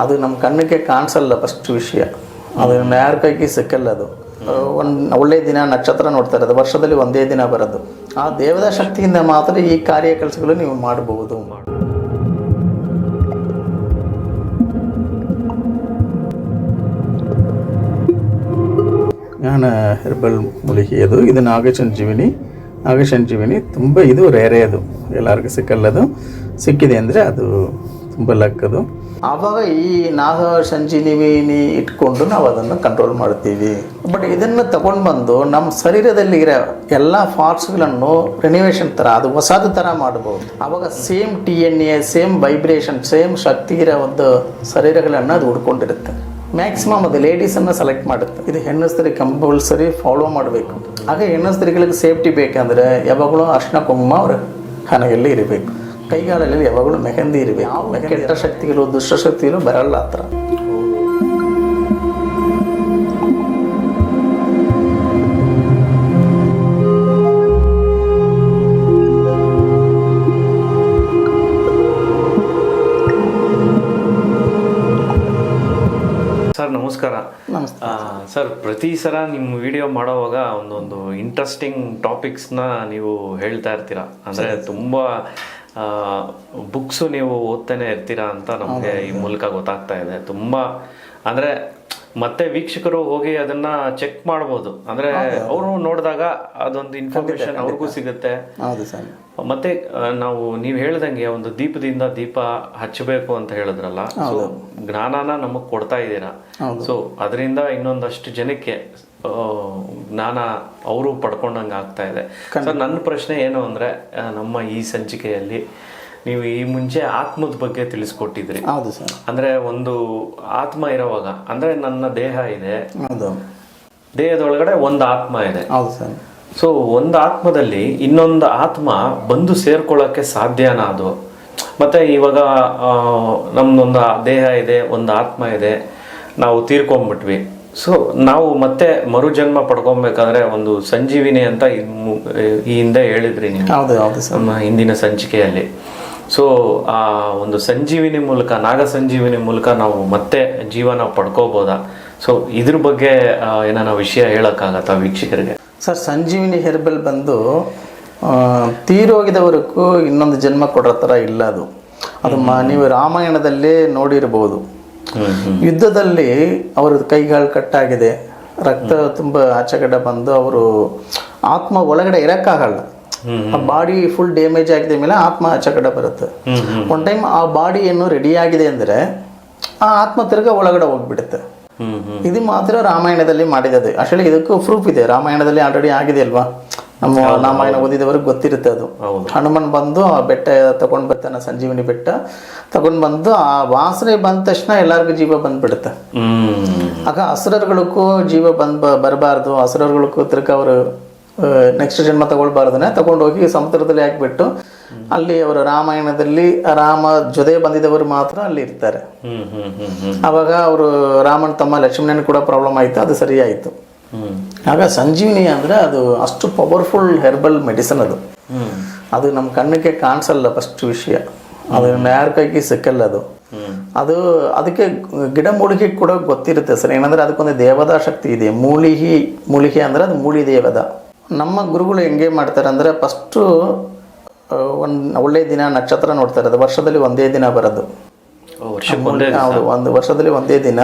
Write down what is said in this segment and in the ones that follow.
ಅದು ನಮ್ಮ ಕಣ್ಣಿಗೆ ಕಾಣಿಸಲ್ಲ ಫಸ್ಟ್ ವಿಷಯ. ಅದು ಯಾರ ಕೈಗೆ ಸಿಕ್ಕಲ್ಲ. ಅದು ಒಂದು ಒಳ್ಳೆಯ ದಿನ ನಕ್ಷತ್ರ ನೋಡ್ತಾರೆ, ಅದು ವರ್ಷದಲ್ಲಿ ಒಂದೇ ದಿನ ಬರೋದು. ಆ ದೇವದ ಶಕ್ತಿಯಿಂದ ಮಾತ್ರ ಈ ಕಾರ್ಯ ಕೆಲಸಗಳು ನೀವು ಮಾಡಬಹುದು. ಜ್ಞಾನ ಹೆರ್ಬಲ್ ಮೂಲಿಕೆ ಅದು. ಇದು ನಾಗಸಂಜೀವಿನಿ ತುಂಬ ಇದು ರೇರೆ, ಅದು ಎಲ್ಲರಿಗೂ ಸಿಕ್ಕಲ್ಲದು. ಸಿಕ್ಕಿದೆ ಅಂದರೆ ಅದು ತುಂಬ ಲಕ್ಕದು. ಆವಾಗ ಈ ನಾಗ ಸಂಜೀವಿನಿ ಇಟ್ಕೊಂಡು ನಾವು ಅದನ್ನು ಕಂಟ್ರೋಲ್ ಮಾಡ್ತೀವಿ. ಬಟ್ ಇದನ್ನು ತಗೊಂಡು ಬಂದು ನಮ್ಮ ಶರೀರದಲ್ಲಿ ಇರೋ ಎಲ್ಲ ಪಾರ್ಟ್ಸ್ಗಳನ್ನು ರಿನಿವೇಷನ್ ಥರ, ಅದು ಹೊಸದು ಥರ ಮಾಡ್ಬೋದು. ಆವಾಗ same DNA, same vibration, same ಶಕ್ತಿ ಇರೋ ಒಂದು ಶರೀರಗಳನ್ನು ಅದು ಹುಡ್ಕೊಂಡಿರುತ್ತೆ. ಮ್ಯಾಕ್ಸಿಮಮ್ ಅದು ಲೇಡೀಸನ್ನು ಸೆಲೆಕ್ಟ್ ಮಾಡುತ್ತೆ. ಇದು ಹೆಣ್ಣಸ್ತ್ರಿಗೆ ಕಂಪಲ್ಸರಿ ಫಾಲೋ ಮಾಡಬೇಕು. ಹಾಗೆ ಹೆಣ್ಣಸ್ತ್ರೀಗಳಿಗೆ ಸೇಫ್ಟಿ ಬೇಕಂದರೆ ಯಾವಾಗಲೂ ಅರ್ಶಿನ ಕುಂಕುಮ ಅವ್ರ ಹಣೆಯಲ್ಲಿ ಇರಬೇಕು. ಕೈಗಾಲಲ್ಲಿ ಯಾವಾಗಲೂ ಮೆಹಂದಿ ಇರಬೇಕು. ಯಾವ ಕೆಟ್ಟ ಶಕ್ತಿಗಳು, ದುಷ್ಟಶಕ್ತಿಗಳು ಬರಲ್ಲ ಆ ಥರ. ಸರ್ ನಮಸ್ಕಾರ. ಸರ್, ಪ್ರತಿ ಸಲ ನಿಮ್ಮ ವಿಡಿಯೋ ಮಾಡೋವಾಗ ಒಂದೊಂದು ಇಂಟ್ರೆಸ್ಟಿಂಗ್ ಟಾಪಿಕ್ಸ್ನ ನೀವು ಹೇಳ್ತಾ ಇರ್ತೀರಾ. ಅಂದರೆ ತುಂಬ ಬುಕ್ಸು ನೀವು ಓದ್ತಾನೆ ಇರ್ತೀರಾ ಅಂತ ನಮಗೆ ಈ ಮೂಲಕ ಗೊತ್ತಾಗ್ತಾ ಇದೆ. ತುಂಬ ಅಂದರೆ ಮತ್ತೆ ವೀಕ್ಷಕರು ಹೋಗಿ ಅದನ್ನ ಚೆಕ್ ಮಾಡ್ಬೋದು. ಅಂದ್ರೆ ಅವರು ನೋಡಿದಾಗ ಅದೊಂದು ಇನ್ಫಾರ್ಮೇಶನ್ ಅವ್ರಿಗೂ ಸಿಗುತ್ತೆ. ಮತ್ತೆ ನೀವು ಹೇಳ್ದಂಗೆ ಒಂದು ದೀಪದಿಂದ ದೀಪ ಹಚ್ಚಬೇಕು ಅಂತ ಹೇಳಿದ್ರಲ್ಲ, ಸೊ ಜ್ಞಾನನ ನಮಗ್ ಕೊಡ್ತಾ ಇದ್ದೀರಾ. ಸೊ ಅದರಿಂದ ಇನ್ನೊಂದಷ್ಟು ಜನಕ್ಕೆ ಜ್ಞಾನ ಅವರು ಪಡ್ಕೊಂಡಂಗೆ ಆಗ್ತಾ ಇದೆ. ಸರ್, ನನ್ನ ಪ್ರಶ್ನೆ ಏನು ಅಂದ್ರೆ, ನಮ್ಮ ಈ ಸಂಚಿಕೆಯಲ್ಲಿ ನೀವು ಈ ಮುಂಚೆ ಆತ್ಮದ ಬಗ್ಗೆ ತಿಳಿಸ್ಕೊಟ್ಟಿದ್ರಿ. ಅಂದ್ರೆ ಒಂದು ಆತ್ಮ ಇರೋವಾಗ, ಅಂದ್ರೆ ನನ್ನ ದೇಹ ಇದೆ, ದೇಹದೊಳಗಡೆ ಒಂದು ಆತ್ಮ ಇದೆ. ಸೊ ಒಂದು ಆತ್ಮದಲ್ಲಿ ಇನ್ನೊಂದು ಆತ್ಮ ಬಂದು ಸೇರ್ಕೊಳ್ಳೋಕೆ ಸಾಧ್ಯನಾ ಅದು? ಮತ್ತೆ ಇವಾಗ ನಮ್ದೊಂದು ದೇಹ ಇದೆ, ಒಂದು ಆತ್ಮ ಇದೆ, ನಾವು ತೀರ್ಕೊಂಡ್ಬಿಟ್ವಿ. ಸೊ ನಾವು ಮತ್ತೆ ಮರುಜನ್ಮ ಪಡ್ಕೊಬೇಕಾದ್ರೆ ಒಂದು ಸಂಜೀವಿನಿ ಅಂತ ಈ ಹಿಂದೆ ಹೇಳಿದ್ರಿ ನೀವು ನಮ್ಮ ಹಿಂದಿನ ಸಂಚಿಕೆಯಲ್ಲಿ. ಸೊ ಆ ಒಂದು ಸಂಜೀವಿನಿ ಮೂಲಕ, ನಾಗ ಸಂಜೀವಿನಿ ಮೂಲಕ ನಾವು ಮತ್ತೆ ಜೀವನ ಪಡ್ಕೋಬೋದಾ? ಸೊ ಇದ್ರ ಬಗ್ಗೆ ಏನಾನ ವಿಷಯ ಹೇಳಕ್ಕಾಗತ್ತಾ ವೀಕ್ಷಕರಿಗೆ? ಸರ್, ಸಂಜೀವಿನಿ ಹೆರ್ಬಲ್ ಬಂದು ತೀರೋಗಿದವರೆಗೂ ಇನ್ನೊಂದು ಜನ್ಮ ಕೊಡೋ ಥರ ಇಲ್ಲ. ಅದು ನೀವು ರಾಮಾಯಣದಲ್ಲೇ ನೋಡಿರ್ಬೋದು. ಯುದ್ಧದಲ್ಲಿ ಅವ್ರ ಕೈಗಳು ಕಟ್ಟಾಗಿದೆ, ರಕ್ತ ತುಂಬ ಆಚೆಗಡೆ ಬಂದು ಅವರು ಆತ್ಮ ಒಳಗಡೆ ಇರಕ್ಕಾಗಲ್ಲ. ಆ ಬಾಡಿ ಫುಲ್ ಡ್ಯಾಮೇಜ್ ಆಗಿದೆ ಮೇಲೆ ಆತ್ಮ ಆಚೆಗಡೆ ಬರುತ್ತೆ. ಒನ್ ಟೈಮ್ ಆ ಬಾಡಿ ಏನು ರೆಡಿ ಆಗಿದೆ ಅಂದರೆ ಆ ಆತ್ಮ ತಿರ್ಗ ಒಳಗಡೆ ಹೋಗ್ಬಿಡುತ್ತೆ. ಇದು ಮಾತ್ರ ರಾಮಾಯಣದಲ್ಲಿ ಮಾಡಿದೆ. ಆಕ್ಚುಲಿ ಇದಕ್ಕೂ ಪ್ರೂಫ್ ಇದೆ, ರಾಮಾಯಣದಲ್ಲಿ ಆಲ್ರೆಡಿ ಆಗಿದೆ ಅಲ್ವಾ. ನಮ್ಮ ರಾಮಾಯಣ ಓದಿದವರಿಗೆ ಗೊತ್ತಿರುತ್ತೆ. ಅದು ಹನುಮನ್ ಬಂದು ಆ ಬೆಟ್ಟ ತಗೊಂಡ್ ಬರ್ತಾನೆ, ಸಂಜೀವಿನಿ ಬೆಟ್ಟ ತಗೊಂಡ್ ಬಂದು ಆ ವಾಸನೆ ಬಂದ ತಕ್ಷಣ ಎಲ್ಲರಿಗೂ ಜೀವ ಬಂದ್ಬಿಡುತ್ತೆ. ಆಗ ಅಸುರರುಗಳಿಗೂ ಜೀವ ಬರಬಾರ್ದು, ಅಸುರರುಗಳಿಗೂ ತಿರ್ಗ ಅವರು ನೆಕ್ಸ್ಟ್ ಜನ್ಮ ತಗೊಳ್ಬಾರ್ದನೆ ತಗೊಂಡೋಗಿ ಸಮುದ್ರದಲ್ಲಿ ಹಾಕ್ಬಿಟ್ಟು ಅಲ್ಲಿ ಅವರು ರಾಮಾಯಣದಲ್ಲಿ ರಾಮ ಜೊತೆ ಬಂದಿದ್ದವರು ಮಾತ್ರ ಅಲ್ಲಿ ಇರ್ತಾರೆ. ಅವಾಗ ಅವರು ರಾಮನ್ ತಮ್ಮ ಲಕ್ಷ್ಮಣನ್ ಕೂಡ ಪ್ರಾಬ್ಲಮ್ ಆಯ್ತು, ಅದು ಸರಿ ಆಯ್ತು. ಆಗ ಸಂಜೀವಿನಿ ಅಂದ್ರೆ ಅದು ಅಷ್ಟು ಪವರ್ಫುಲ್ ಹೆರ್ಬಲ್ ಮೆಡಿಸನ್. ಅದು ನಮ್ಮ ಕಣ್ಣಿಗೆ ಕಾಣಿಸಲ್ಲ ಫಸ್ಟ್ ವಿಷಯ. ಅದು ಯಾರ ಕೈಗೆ ಸಿಕ್ಕಲ್ಲ. ಅದು ಅದಕ್ಕೆ ಗಿಡ ಮೂಲಿಕೆ ಕೂಡ ಗೊತ್ತಿರುತ್ತೆ ಸರ್. ಏನಂದ್ರೆ ಅದಕ್ಕೊಂದು ದೇವದ ಶಕ್ತಿ ಇದೆ. ಮೂಲಿಕೆ ಅಂದ್ರೆ ಅದು ಮೂಲಿ ದೇವದ. ನಮ್ಮ ಗುರುಗಳು ಹೆಂಗೆ ಮಾಡ್ತಾರೆ ಅಂದರೆ, ಫಸ್ಟು ಒಂದು ಒಳ್ಳೆಯ ದಿನ ನಕ್ಷತ್ರ ನೋಡ್ತಾರೆ, ಅದು ವರ್ಷದಲ್ಲಿ ಒಂದೇ ದಿನ ಬರೋದು. ಒಂದು ವರ್ಷದಲ್ಲಿ ಒಂದೇ ದಿನ,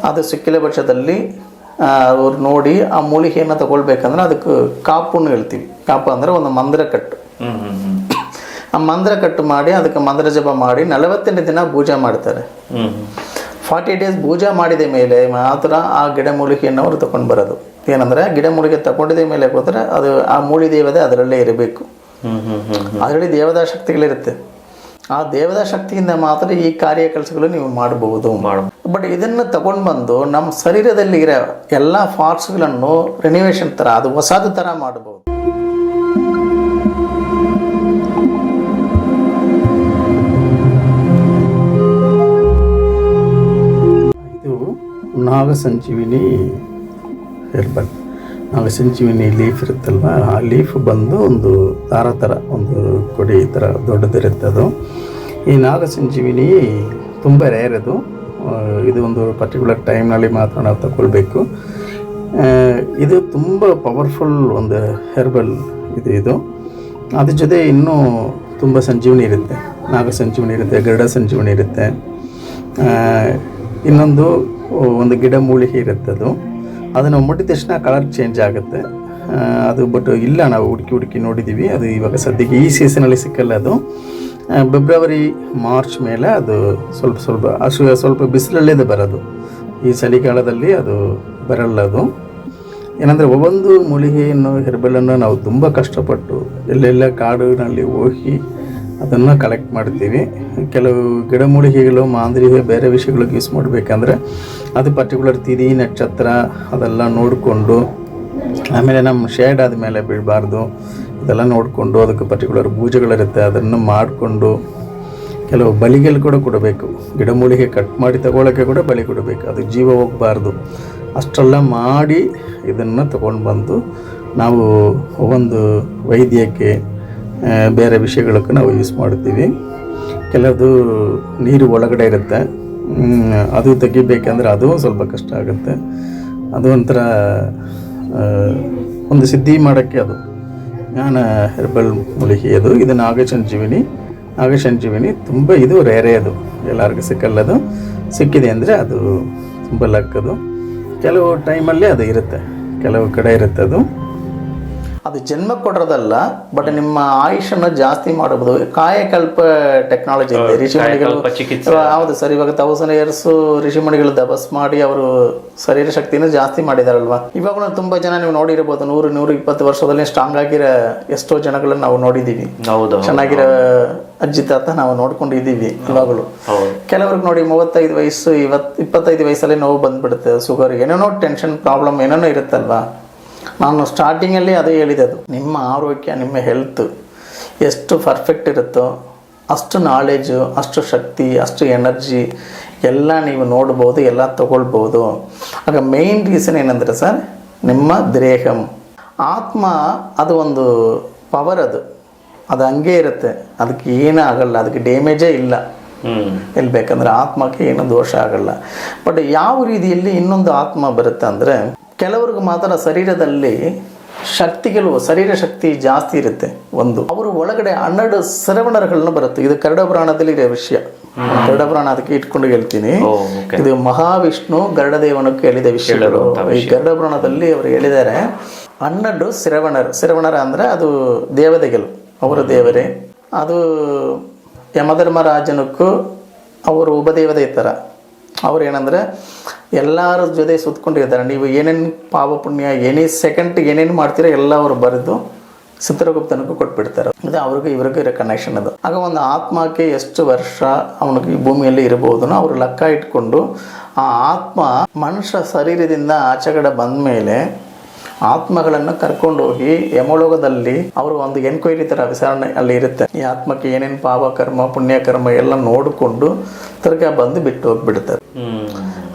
ಅದು ಸಿಕ್ಕಿಲ ಪಕ್ಷದಲ್ಲಿ ಅವ್ರು ನೋಡಿ ಆ ಮೂಲಿಕೆಯನ್ನು ತಗೊಳ್ಬೇಕಂದ್ರೆ ಅದಕ್ಕೆ ಕಾಪುನ್ನು ಹೇಳ್ತೀವಿ. ಕಾಪು ಅಂದರೆ ಒಂದು ಮಂದ್ರ ಕಟ್ಟು. ಆ ಮಂದ್ರ ಕಟ್ಟು ಮಾಡಿ ಅದಕ್ಕೆ ಮಂದ್ರ ಜಪ ಮಾಡಿ 48 ದಿನ ಪೂಜೆ ಮಾಡ್ತಾರೆ. 40 ಡೇಸ್ ಪೂಜೆ ಮಾಡಿದ ಮೇಲೆ ಮಾತ್ರ ಆ ಗಿಡಮೂಲಿಕೆಯನ್ನು ಅವರು ತಗೊಂಡು ಬರೋದು. ಏನಂದ್ರೆ ಗಿಡಮೂಲಿಕೆ ತಗೊಂಡಿದ ಮೇಲೆ ಹೋದ್ರೆ ಅದು ಆ ಮೂಲಿ ದೇವತೆ ಅದರಲ್ಲೇ ಇರಬೇಕು. ಅದರಲ್ಲಿ ದೇವದ ಶಕ್ತಿಗಳಿರುತ್ತೆ. ಆ ದೇವದ ಶಕ್ತಿಯಿಂದ ಮಾತ್ರ ಈ ಕಾರ್ಯ ಕೆಲಸಗಳು ನೀವು ಮಾಡಬಹುದು. ಬಟ್ ಇದನ್ನು ತಗೊಂಡು ಬಂದು ನಮ್ಮ ಶರೀರದಲ್ಲಿ ಇರೋ ಎಲ್ಲ ಪಾರ್ಟ್ಸ್ಗಳನ್ನು ರಿನಿವೇಷನ್ ಥರ, ಅದು ಹೊಸದು ಥರ ಮಾಡಬಹುದು. ಇದು ನಾಗಸಂಜೀವಿನಿ ಹೆರ್ಬಲ್. ನಾಗಸಂಜೀವಿನಿ ಲೀಫ್ ಇರುತ್ತಲ್ವ, ಆ ಲೀಫ್ ಬಂದು ಒಂದು ದಾರ ಥರ, ಒಂದು ಕೊಡಿ ಥರ ದೊಡ್ಡದಿರುತ್ತೆ ಅದು. ಈ ನಾಗಸಂಜೀವಿನಿ ತುಂಬ ರೇರ್ ಅದು. ಇದು ಒಂದು ಪರ್ಟಿಕ್ಯುಲರ್ ಟೈಮ್ನಲ್ಲಿ ಮಾತ್ರ ನಾವು ತಗೊಳ್ಬೇಕು. ಇದು ತುಂಬ ಪವರ್ಫುಲ್ ಒಂದು ಹೆರ್ಬಲ್ ಇದು. ಅದ್ರ ಜೊತೆ ಇನ್ನೂ ತುಂಬ ಸಂಜೀವನಿ ಇರುತ್ತೆ, ನಾಗ ಸಂಜೀವನಿ ಇರುತ್ತೆ, ಗರುಡ ಸಂಜೀವನಿ ಇರುತ್ತೆ. ಇನ್ನೊಂದು ಒಂದು ಗಿಡ ಮೂಲಿಕೆ ಇರುತ್ತೆ, ಅದನ್ನು ಮುಟ್ಟಿದ ತಕ್ಷಣ ಕಲರ್ ಚೇಂಜ್ ಆಗುತ್ತೆ. ಅದು ಬಟ್ ಇಲ್ಲ, ನಾವು ಹುಡುಕಿ ನೋಡಿದ್ದೀವಿ. ಅದು ಇವಾಗ ಸದ್ಯಕ್ಕೆ ಈ ಸೀಸನಲ್ಲಿ ಸಿಕ್ಕಲ್ಲ. ಅದು ಫೆಬ್ರವರಿ ಮಾರ್ಚ್ ಮೇಲೆ ಅದು ಸ್ವಲ್ಪ ಬಿಸಿಲಲ್ಲೇ ಬರೋದು. ಈ ಚಳಿಗಾಲದಲ್ಲಿ ಅದು ಬರಲ್ಲ. ಅದು ಏನಂದರೆ ಒಂದು ಮೂಲಿಕೆಯನ್ನು ಹೆರ್ಬಲನ್ನು ನಾವು ತುಂಬ ಕಷ್ಟಪಟ್ಟು ಎಲ್ಲೆಲ್ಲ ಕಾಡಿನಲ್ಲಿ ಹೋಗಿ ಅದನ್ನು ಕಲೆಕ್ಟ್ ಮಾಡ್ತೀವಿ. ಕೆಲವು ಗಿಡಮೂಲಿಕೆಗಳು ಮಾಂದ್ರಿಗೆ ಬೇರೆ ವಿಷಯಗಳಿಗೆ ಯೂಸ್ ಮಾಡಬೇಕಂದ್ರೆ ಅದು ಪರ್ಟಿಕ್ಯುಲರ್ ತಿಥಿ ನಕ್ಷತ್ರ ಅದೆಲ್ಲ ನೋಡಿಕೊಂಡು, ಆಮೇಲೆ ನಮ್ಮ ಶೇಡ್ ಆದಮೇಲೆ ಬೀಳಬಾರ್ದು ಇದೆಲ್ಲ ನೋಡಿಕೊಂಡು, ಅದಕ್ಕೆ ಪರ್ಟಿಕ್ಯುಲರ್ ಪೂಜೆಗಳಿರುತ್ತೆ, ಅದನ್ನು ಮಾಡಿಕೊಂಡು ಕೆಲವು ಬಲಿಗಳು ಕೂಡ ಕೊಡಬೇಕು. ಗಿಡಮೂಲಿಕೆ ಕಟ್ ಮಾಡಿ ತಗೊಳ್ಳೋಕ್ಕೆ ಕೂಡ ಬಲಿ ಕೊಡಬೇಕು, ಅದು ಜೀವ ಹೋಗಬಾರ್ದು. ಅಷ್ಟೆಲ್ಲ ಮಾಡಿ ಇದನ್ನು ತಗೊಂಡು ಬಂದು ನಾವು ಒಂದು ವೈದ್ಯಕ್ಕೆ ಬೇರೆ ವಿಷಯಗಳಕ್ಕೆ ನಾವು ಯೂಸ್ ಮಾಡ್ತೀವಿ. ಕೆಲವುದು ನೀರು ಒಳಗಡೆ ಇರುತ್ತೆ, ಅದು ತೆಗಿಬೇಕಂದ್ರೆ ಅದು ಸ್ವಲ್ಪ ಕಷ್ಟ ಆಗುತ್ತೆ. ಅದು ಒಂಥರ ಒಂದು ಸಿದ್ಧಿ ಮಾಡೋಕ್ಕೆ ಅದು ಜ್ಞಾನ ಹೆರ್ಬಲ್ ಮೂಲಿಕೆ ಅದು. ಇದು ನಾಗಸಂಜೀವಿನಿ ತುಂಬ ಇದು ರೇರೇ, ಅದು ಎಲ್ಲರಿಗೂ ಸಿಕ್ಕಲ್ಲದು. ಸಿಕ್ಕಿದೆ ಅಂದರೆ ಅದು ತುಂಬ ಲಕ್ಕದು. ಕೆಲವು ಟೈಮಲ್ಲಿ ಅದು ಇರುತ್ತೆ, ಕೆಲವು ಕಡೆ ಇರುತ್ತೆ. ಅದು ಜನ್ಮ ಕೊಡೋದಲ್ಲ, ಬಟ್ ನಿಮ್ಮ ಆಯುಷನ್ನು ಜಾಸ್ತಿ ಮಾಡಬಹುದು. ಕಾಯಕಲ್ಪ ಟೆಕ್ನಾಲಜಿ ಇದೆ. ಋಷಿಮಣಿಗಳು ಹೌದು ಸರ್, ಇವಾಗ 1000 years ಋಷಿಮಣಿಗಳು ತಪಸ್ ಮಾಡಿ ಅವರು ಶರೀರ ಶಕ್ತಿಯನ್ನು ಜಾಸ್ತಿ ಮಾಡಿದಾರಲ್ವಾ. ಇವಾಗಲೂ ತುಂಬಾ ಜನ ನೀವು ನೋಡಿರ್ಬೋದು, 100-120 ವರ್ಷದಲ್ಲಿ ಸ್ಟ್ರಾಂಗ್ ಆಗಿರೋ ಎಷ್ಟೋ ಜನಗಳನ್ನ ನಾವು ನೋಡಿದೀವಿ. ಚೆನ್ನಾಗಿರೋ ಅಜ್ಜಿ ತಾತ ನಾವು ನೋಡ್ಕೊಂಡಿದ್ದೀವಿ. ಇವಾಗಲೂ ಕೆಲವ್ರಿಗೆ ನೋಡಿ 35 ವಯಸ್ಸು 25 ವಯಸ್ಸಲ್ಲಿ ನೋವು ಬಂದ್ಬಿಡುತ್ತೆ, ಶುಗರ್, ಏನೇನೋ ಟೆನ್ಷನ್ ಪ್ರಾಬ್ಲಮ್ ಏನೇನೋ ಇರುತ್ತಲ್ವಾ. ನಾನು ಸ್ಟಾರ್ಟಿಂಗಲ್ಲಿ ಅದೇ ಹೇಳಿದ್ದು, ನಿಮ್ಮ ಆರೋಗ್ಯ, ನಿಮ್ಮ ಹೆಲ್ತ್ ಎಷ್ಟು ಪರ್ಫೆಕ್ಟ್ ಇರುತ್ತೋ ಅಷ್ಟು ನಾಲೆಜು, ಅಷ್ಟು ಶಕ್ತಿ, ಅಷ್ಟು ಎನರ್ಜಿ ಎಲ್ಲ ನೀವು ನೋಡ್ಬೋದು, ಎಲ್ಲ ತಗೊಳ್ಬೋದು. ಆಗ ಮೇಯ್ನ್ ರೀಸನ್ ಏನಂದರೆ ಸರ್, ನಿಮ್ಮ ದೇಹಂ ಆತ್ಮ ಅದು ಒಂದು ಪವರ್, ಅದು ಹಂಗೆ ಇರುತ್ತೆ, ಅದಕ್ಕೆ ಏನೂ ಆಗಲ್ಲ, ಅದಕ್ಕೆ ಡ್ಯಾಮೇಜೇ ಇಲ್ಲ. ಎಲ್ಲಿ ಬೇಕಂದ್ರೆ ಆತ್ಮಕ್ಕೆ ಏನೂ ದೋಷ ಆಗಲ್ಲ. ಬಟ್ ಯಾವ ರೀತಿಯಲ್ಲಿ ಇನ್ನೊಂದು ಆತ್ಮ ಬರುತ್ತೆ ಅಂದರೆ, ಕೆಲವ್ರಿಗೆ ಮಾತ್ರ ಶರೀರದಲ್ಲಿ ಶಕ್ತಿಗಳು, ಶರೀರ ಶಕ್ತಿ ಜಾಸ್ತಿ ಇರುತ್ತೆ. ಒಂದು ಅವರು ಒಳಗಡೆ 12 ಶ್ರವಣಗಳನ್ನ ಬರುತ್ತೆ. ಇದು ಕರಡ ಪುರಾಣದಲ್ಲಿ ಇರೋ ವಿಷಯ. ಗರುಡ ಪುರಾಣ ಅದಕ್ಕೆ ಇಟ್ಕೊಂಡು ಹೇಳ್ತೀನಿ. ಇದು ಮಹಾವಿಷ್ಣು ಗರುಡದೇವನಕ್ಕೆ ಹೇಳಿದ ವಿಷಯಗಳು. ಈ ಗರುಡ ಪುರಾಣದಲ್ಲಿ ಅವರು ಹೇಳಿದ್ದಾರೆ 12 ಶ್ರವಣರ ಅಂದರೆ ಅದು ದೇವತೆಗಳು, ಅವರ ದೇವರೇ. ಅದು ಯಮಧರ್ಮರಾಜನಕ್ಕೂ ಅವರು ಉಪದೇವತೆ ಥರ. ಅವ್ರು ಏನಂದರೆ ಎಲ್ಲರ ಜೊತೆ ಸುತ್ತಕೊಂಡಿರ್ತಾರೆ. ನೀವು ಏನೇನು ಪಾಪ ಪುಣ್ಯ ಸೆಕೆಂಡ್ ಏನೇನು ಮಾಡ್ತೀರೋ ಎಲ್ಲ ಅವರು ಬರೆದು ಚಿತ್ರಗುಪ್ತನಕ್ಕೂ ಕೊಟ್ಬಿಡ್ತಾರೆ. ಅದು ಅವ್ರಿಗೆ ಇವ್ರಿಗೂ ಇರೋ ಕನೆಕ್ಷನ್ ಅದು. ಆಗ ಒಂದು ಆತ್ಮಕ್ಕೆ ಎಷ್ಟು ವರ್ಷ ಅವನಿಗೆ ಈ ಭೂಮಿಯಲ್ಲಿ ಇರಬಹುದೋ ಅವರು ಲೆಕ್ಕ ಇಟ್ಕೊಂಡು ಆ ಆತ್ಮ ಮನುಷ್ಯ ಶರೀರದಿಂದ ಆಚೆಗಡೆ ಬಂದ ಮೇಲೆ ಆತ್ಮಗಳನ್ನು ಕರ್ಕೊಂಡು ಹೋಗಿ ಯಮಲೋಕದಲ್ಲಿ ಅವರು ಒಂದು ಎನ್ಕ್ವೈರಿ ಥರ ವಿಚಾರಣೆ ಅಲ್ಲಿ ಇರುತ್ತೆ. ಈ ಆತ್ಮಕ್ಕೆ ಏನೇನು ಪಾಪ ಕರ್ಮ ಪುಣ್ಯ ಕರ್ಮ ಎಲ್ಲ ನೋಡಿಕೊಂಡು ತಿರ್ಗಾ ಬಂದು ಬಿಟ್ಟು ಹೋಗ್ಬಿಡ್ತಾರೆ.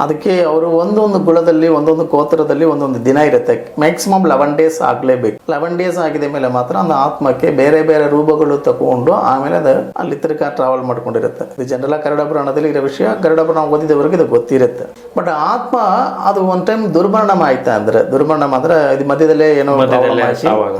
ಅದಕ್ಕೆ ಅವರು ಒಂದೊಂದು ಗುಳದಲ್ಲಿ, ಒಂದೊಂದು ಗೋತ್ರದಲ್ಲಿ ಒಂದೊಂದು ದಿನ ಇರುತ್ತೆ. ಮ್ಯಾಕ್ಸಿಮಮ್ 11 days ಆಗಲೇಬೇಕು. 11 days ಆಗಿದೆ ಮೇಲೆ ಮಾತ್ರ ಒಂದು ಆತ್ಮಕ್ಕೆ ಬೇರೆ ಬೇರೆ ರೂಪಗಳು ತಗೊಂಡು ಆಮೇಲೆ ಅದು ಅಲ್ಲಿ ತಿರ್ಗಾ ಟ್ರಾವೆಲ್ ಮಾಡ್ಕೊಂಡಿರುತ್ತೆ. ಇದು ಜನರಲ್ ಕನ್ನಡ ಪುರಾಣದಲ್ಲಿ ಇರೋ ವಿಷಯ. ಕನ್ನಡ ಪುರಾಣ ಓದಿದವರೆಗೆ ಇದು ಗೊತ್ತಿರುತ್ತೆ. ಬಟ್ ಆತ್ಮ ಅದು ಒಂದು ಟೈಮ್ ದುರ್ಮರಣ ಆಯ್ತಾ ಅಂದ್ರೆ, ದುರ್ಮರಣ ಅಂದ್ರೆ ಇದು ಮಧ್ಯದಲ್ಲೇ ಏನೋ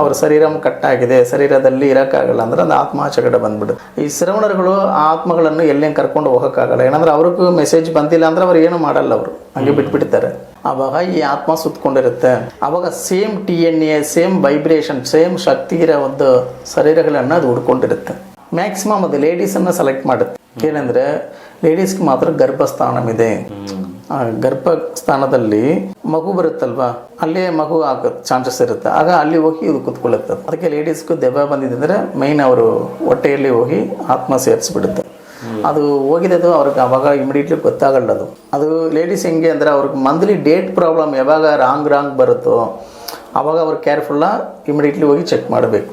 ಅವ್ರ ಶರೀರ ಕಟ್ಟಾಗಿದೆ, ಶರೀರದಲ್ಲಿ ಇರೋಕ್ಕಾಗಲ್ಲ ಅಂದ್ರೆ ಅದು ಆತ್ಮ ಆಚೆ ಕಡೆ ಬಂದ್ಬಿಡುತ್ತೆ. ಈ ಶ್ರವಣರುಗಳು ಆ ಆತ್ಮಗಳನ್ನು ಎಲ್ಲೇ ಕರ್ಕೊಂಡು ಹೋಗೋಕ್ಕಾಗಲ್ಲ. ಏನಂದ್ರೆ ಅವ್ರಿಗೂ ಮೆಸೇಜ್ ಬಂದಿಲ್ಲ ಅಂದ್ರೆ ಅವ್ರು ಏನು ಮಾಡಲ್ಲ, ಅವರು ಹಂಗೆ ಬಿಟ್ಬಿಡ್ತಾರೆ. ಅವಾಗ ಈ ಆತ್ಮ ಸುತ್ತಕೊಂಡಿರುತ್ತೆ. ಅವಾಗ same DNA, same vibration, same ಶಕ್ತಿ ಇರೋ ಒಂದು ಶರೀರಗಳನ್ನು ಅದು ಹುಡ್ಕೊಂಡಿರುತ್ತೆ. ಮ್ಯಾಕ್ಸಿಮಮ್ ಅದು ಲೇಡೀಸನ್ನು ಸೆಲೆಕ್ಟ್ ಮಾಡುತ್ತೆ. ಏನಂದ್ರೆ ಲೇಡೀಸ್ಗೆ ಮಾತ್ರ ಗರ್ಭಸ್ಥಾನವಿದೆ. ಆ ಗರ್ಭಸ್ಥಾನದಲ್ಲಿ ಮಗು ಬರುತ್ತಲ್ವಾ, ಅಲ್ಲೇ ಮಗು ಆಗೋ ಚಾನ್ಸಸ್ ಇರುತ್ತೆ. ಆಗ ಅಲ್ಲಿ ಹೋಗಿ ಇದು ಕುತ್ಕೊಳ್ಳುತ್ತೆ. ಅದಕ್ಕೆ ಲೇಡೀಸ್ಗೂ ದೆವ್ವ ಬಂದಿದೆ ಅಂದರೆ ಮೈನ್ ಅವರು ಹೊಟ್ಟೆಯಲ್ಲಿ ಹೋಗಿ ಆತ್ಮ ಸೇರಿಸ್ಬಿಡುತ್ತೆ. ಅದು ಹೋಗಿದ್ದು ಅವ್ರಿಗೆ ಅವಾಗ ಇಮಿಡಿಯೇಟ್ಲಿ ಗೊತ್ತಾಗಲ್ಲ. ಅದು ಲೇಡೀಸ್ ಹೆಂಗೆ ಅಂದರೆ ಅವ್ರಿಗೆ ಮಂತ್ಲಿ ಡೇಟ್ ಪ್ರಾಬ್ಲಮ್ ಯಾವಾಗ ರಾಂಗ್ ಬರುತ್ತೋ ಅವಾಗ ಅವ್ರು ಕೇರ್ಫುಲ್ಲಾಗಿ ಇಮಿಡಿಯೇಟ್ಲಿ ಹೋಗಿ ಚೆಕ್ ಮಾಡಬೇಕು.